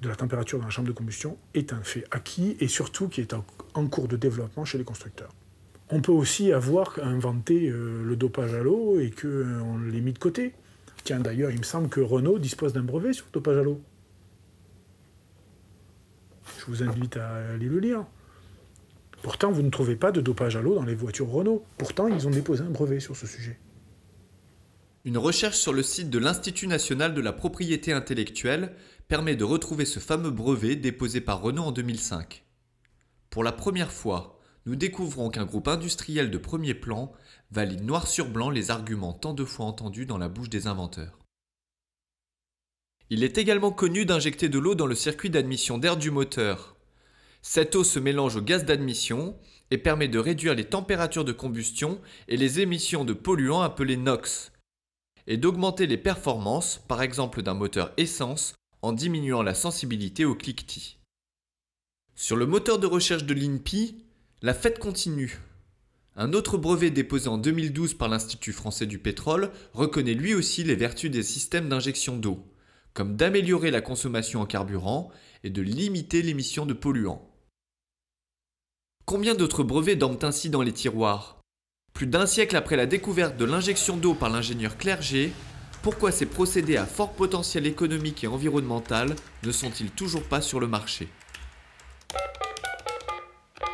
de la température dans la chambre de combustion est un fait acquis et surtout qui est en cours de développement chez les constructeurs. On peut aussi avoir inventé le dopage à l'eau et qu'on l'ait mis de côté. Tiens, d'ailleurs, il me semble que Renault dispose d'un brevet sur le dopage à l'eau. Je vous invite à aller le lire. Pourtant, vous ne trouvez pas de dopage à l'eau dans les voitures Renault. Pourtant, ils ont déposé un brevet sur ce sujet. Une recherche sur le site de l'Institut national de la propriété intellectuelle permet de retrouver ce fameux brevet déposé par Renault en 2005. Pour la première fois, nous découvrons qu'un groupe industriel de premier plan valide noir sur blanc les arguments tant de fois entendus dans la bouche des inventeurs. Il est également connu d'injecter de l'eau dans le circuit d'admission d'air du moteur. Cette eau se mélange au gaz d'admission et permet de réduire les températures de combustion et les émissions de polluants appelés NOx, et d'augmenter les performances, par exemple d'un moteur essence, en diminuant la sensibilité au cliquetis. Sur le moteur de recherche de l'INPI, la fête continue. Un autre brevet déposé en 2012 par l'Institut français du pétrole reconnaît lui aussi les vertus des systèmes d'injection d'eau, comme d'améliorer la consommation en carburant et de limiter l'émission de polluants. Combien d'autres brevets dorment ainsi dans les tiroirs? Plus d'un siècle après la découverte de l'injection d'eau par l'ingénieur Clerget, pourquoi ces procédés à fort potentiel économique et environnemental ne sont-ils toujours pas sur le marché?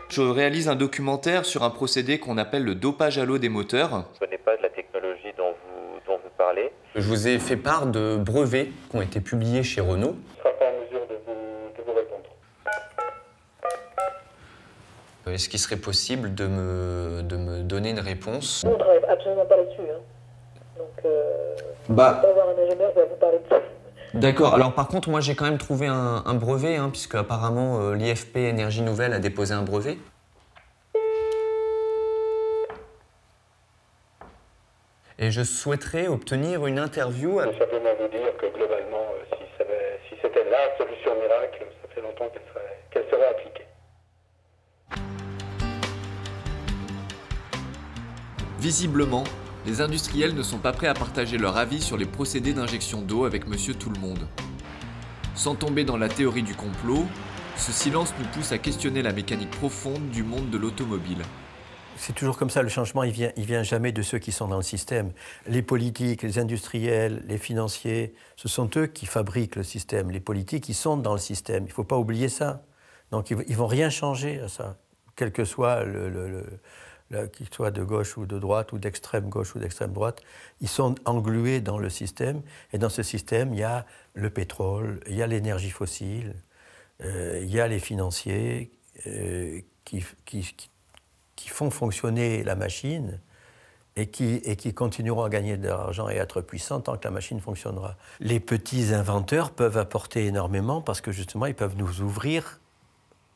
Je réalise un documentaire sur un procédé qu'on appelle le dopage à l'eau des moteurs. Je ne connais pas de la technologie dont vous parlez. Je vous ai fait part de brevets qui ont été publiés chez Renault. Je ne serai pas en mesure de vous répondre. Est-ce qu'il serait possible de me donner une réponse? On ne travaille absolument pas là-dessus. Hein. Donc, on va avoir un ingénieur qui va vous parler de ça. D'accord. Alors par contre, moi j'ai quand même trouvé un brevet, hein, puisque apparemment l'IFP Énergie Nouvelle a déposé un brevet. Et je souhaiterais obtenir une interview. Je peux simplement vous dire que globalement, si c'était la solution miracle, ça fait longtemps qu'elle serait appliquée. Visiblement, les industriels ne sont pas prêts à partager leur avis sur les procédés d'injection d'eau avec Monsieur Tout-le-Monde. Sans tomber dans la théorie du complot, ce silence nous pousse à questionner la mécanique profonde du monde de l'automobile. C'est toujours comme ça, le changement, il vient jamais de ceux qui sont dans le système. Les politiques, les industriels, les financiers, ce sont eux qui fabriquent le système. Les politiques, ils sont dans le système, il ne faut pas oublier ça. Donc ils ne vont rien changer à ça, quel que soit qu'il soit de gauche ou de droite, ou d'extrême gauche ou d'extrême droite, ils sont englués dans le système. Et dans ce système, il y a le pétrole, il y a l'énergie fossile, il y a les financiers qui font fonctionner la machine et qui continueront à gagner de l'argent et à être puissants tant que la machine fonctionnera. Les petits inventeurs peuvent apporter énormément parce que justement, ils peuvent nous ouvrir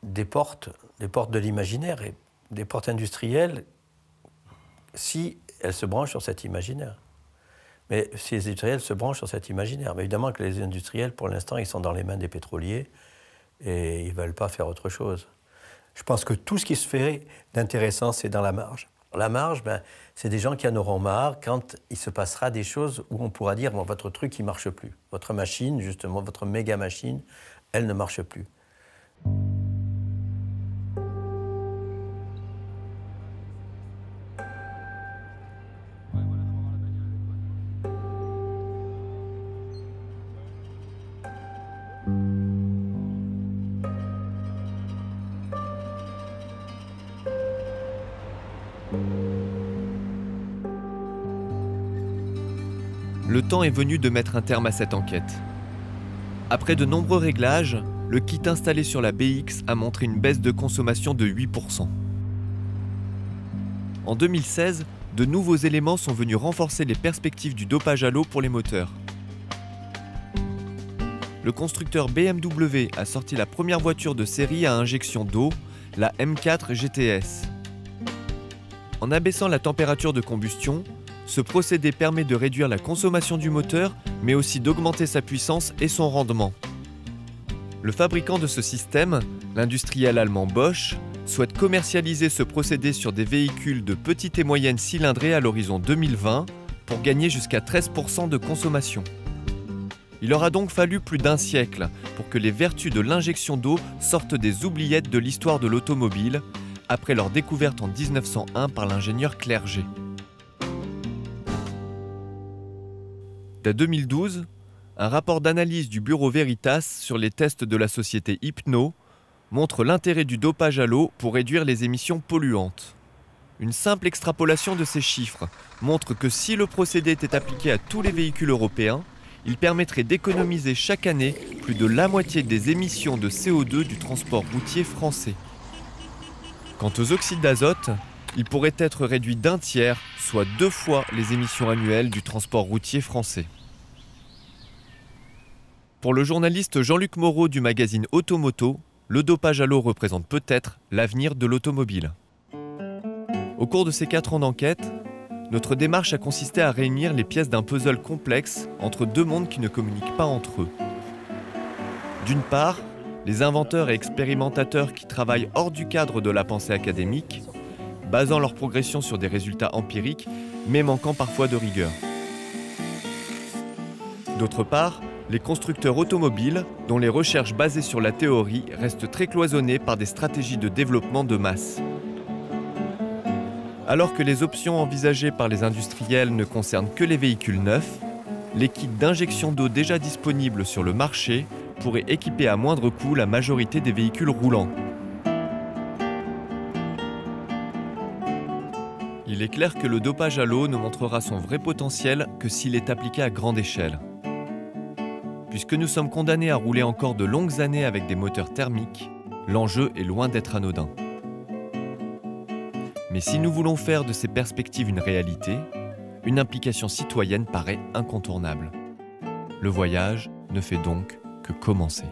des portes de l'imaginaire, et des portes industrielles si elles se branchent sur cet imaginaire. Mais si les industriels se branchent sur cet imaginaire. Mais évidemment que les industriels, pour l'instant, ils sont dans les mains des pétroliers et ils ne veulent pas faire autre chose. Je pense que tout ce qui se fait d'intéressant, c'est dans la marge. La marge, c'est des gens qui en auront marre quand il se passera des choses où on pourra dire bon, votre truc, il ne marche plus. Votre machine, justement, votre méga machine, elle ne marche plus. Le temps est venu de mettre un terme à cette enquête. Après de nombreux réglages, le kit installé sur la BX a montré une baisse de consommation de 8%. En 2016, de nouveaux éléments sont venus renforcer les perspectives du dopage à l'eau pour les moteurs. Le constructeur BMW a sorti la première voiture de série à injection d'eau, la M4 GTS. En abaissant la température de combustion, ce procédé permet de réduire la consommation du moteur, mais aussi d'augmenter sa puissance et son rendement. Le fabricant de ce système, l'industriel allemand Bosch, souhaite commercialiser ce procédé sur des véhicules de petite et moyenne cilindraée à l'horizon 2020 pour gagner jusqu'à 13% de consommation. Il aura donc fallu plus d'un siècle pour que les vertus de l'injection d'eau sortent des oubliettes de l'histoire de l'automobile, après leur découverte en 1901 par l'ingénieur Clerget. Dès 2012, un rapport d'analyse du bureau Veritas sur les tests de la société Hypno montre l'intérêt du dopage à l'eau pour réduire les émissions polluantes. Une simple extrapolation de ces chiffres montre que si le procédé était appliqué à tous les véhicules européens, il permettrait d'économiser chaque année plus de la moitié des émissions de CO2 du transport routier français. Quant aux oxydes d'azote, ils pourraient être réduits d'un tiers, soit 2 fois les émissions annuelles du transport routier français. Pour le journaliste Jean-Luc Moreau du magazine Automoto, le dopage à l'eau représente peut-être l'avenir de l'automobile. Au cours de ces 4 ans d'enquête, notre démarche a consisté à réunir les pièces d'un puzzle complexe entre 2 mondes qui ne communiquent pas entre eux. D'une part, les inventeurs et expérimentateurs qui travaillent hors du cadre de la pensée académique, basant leur progression sur des résultats empiriques, mais manquant parfois de rigueur. D'autre part, les constructeurs automobiles, dont les recherches basées sur la théorie restent très cloisonnées par des stratégies de développement de masse. Alors que les options envisagées par les industriels ne concernent que les véhicules neufs, les kits d'injection d'eau déjà disponibles sur le marché pourraient équiper à moindre coût la majorité des véhicules roulants. Il est clair que le dopage à l'eau ne montrera son vrai potentiel que s'il est appliqué à grande échelle. Puisque nous sommes condamnés à rouler encore de longues années avec des moteurs thermiques, l'enjeu est loin d'être anodin. Mais si nous voulons faire de ces perspectives une réalité, une implication citoyenne paraît incontournable. Le voyage ne fait donc que commencer.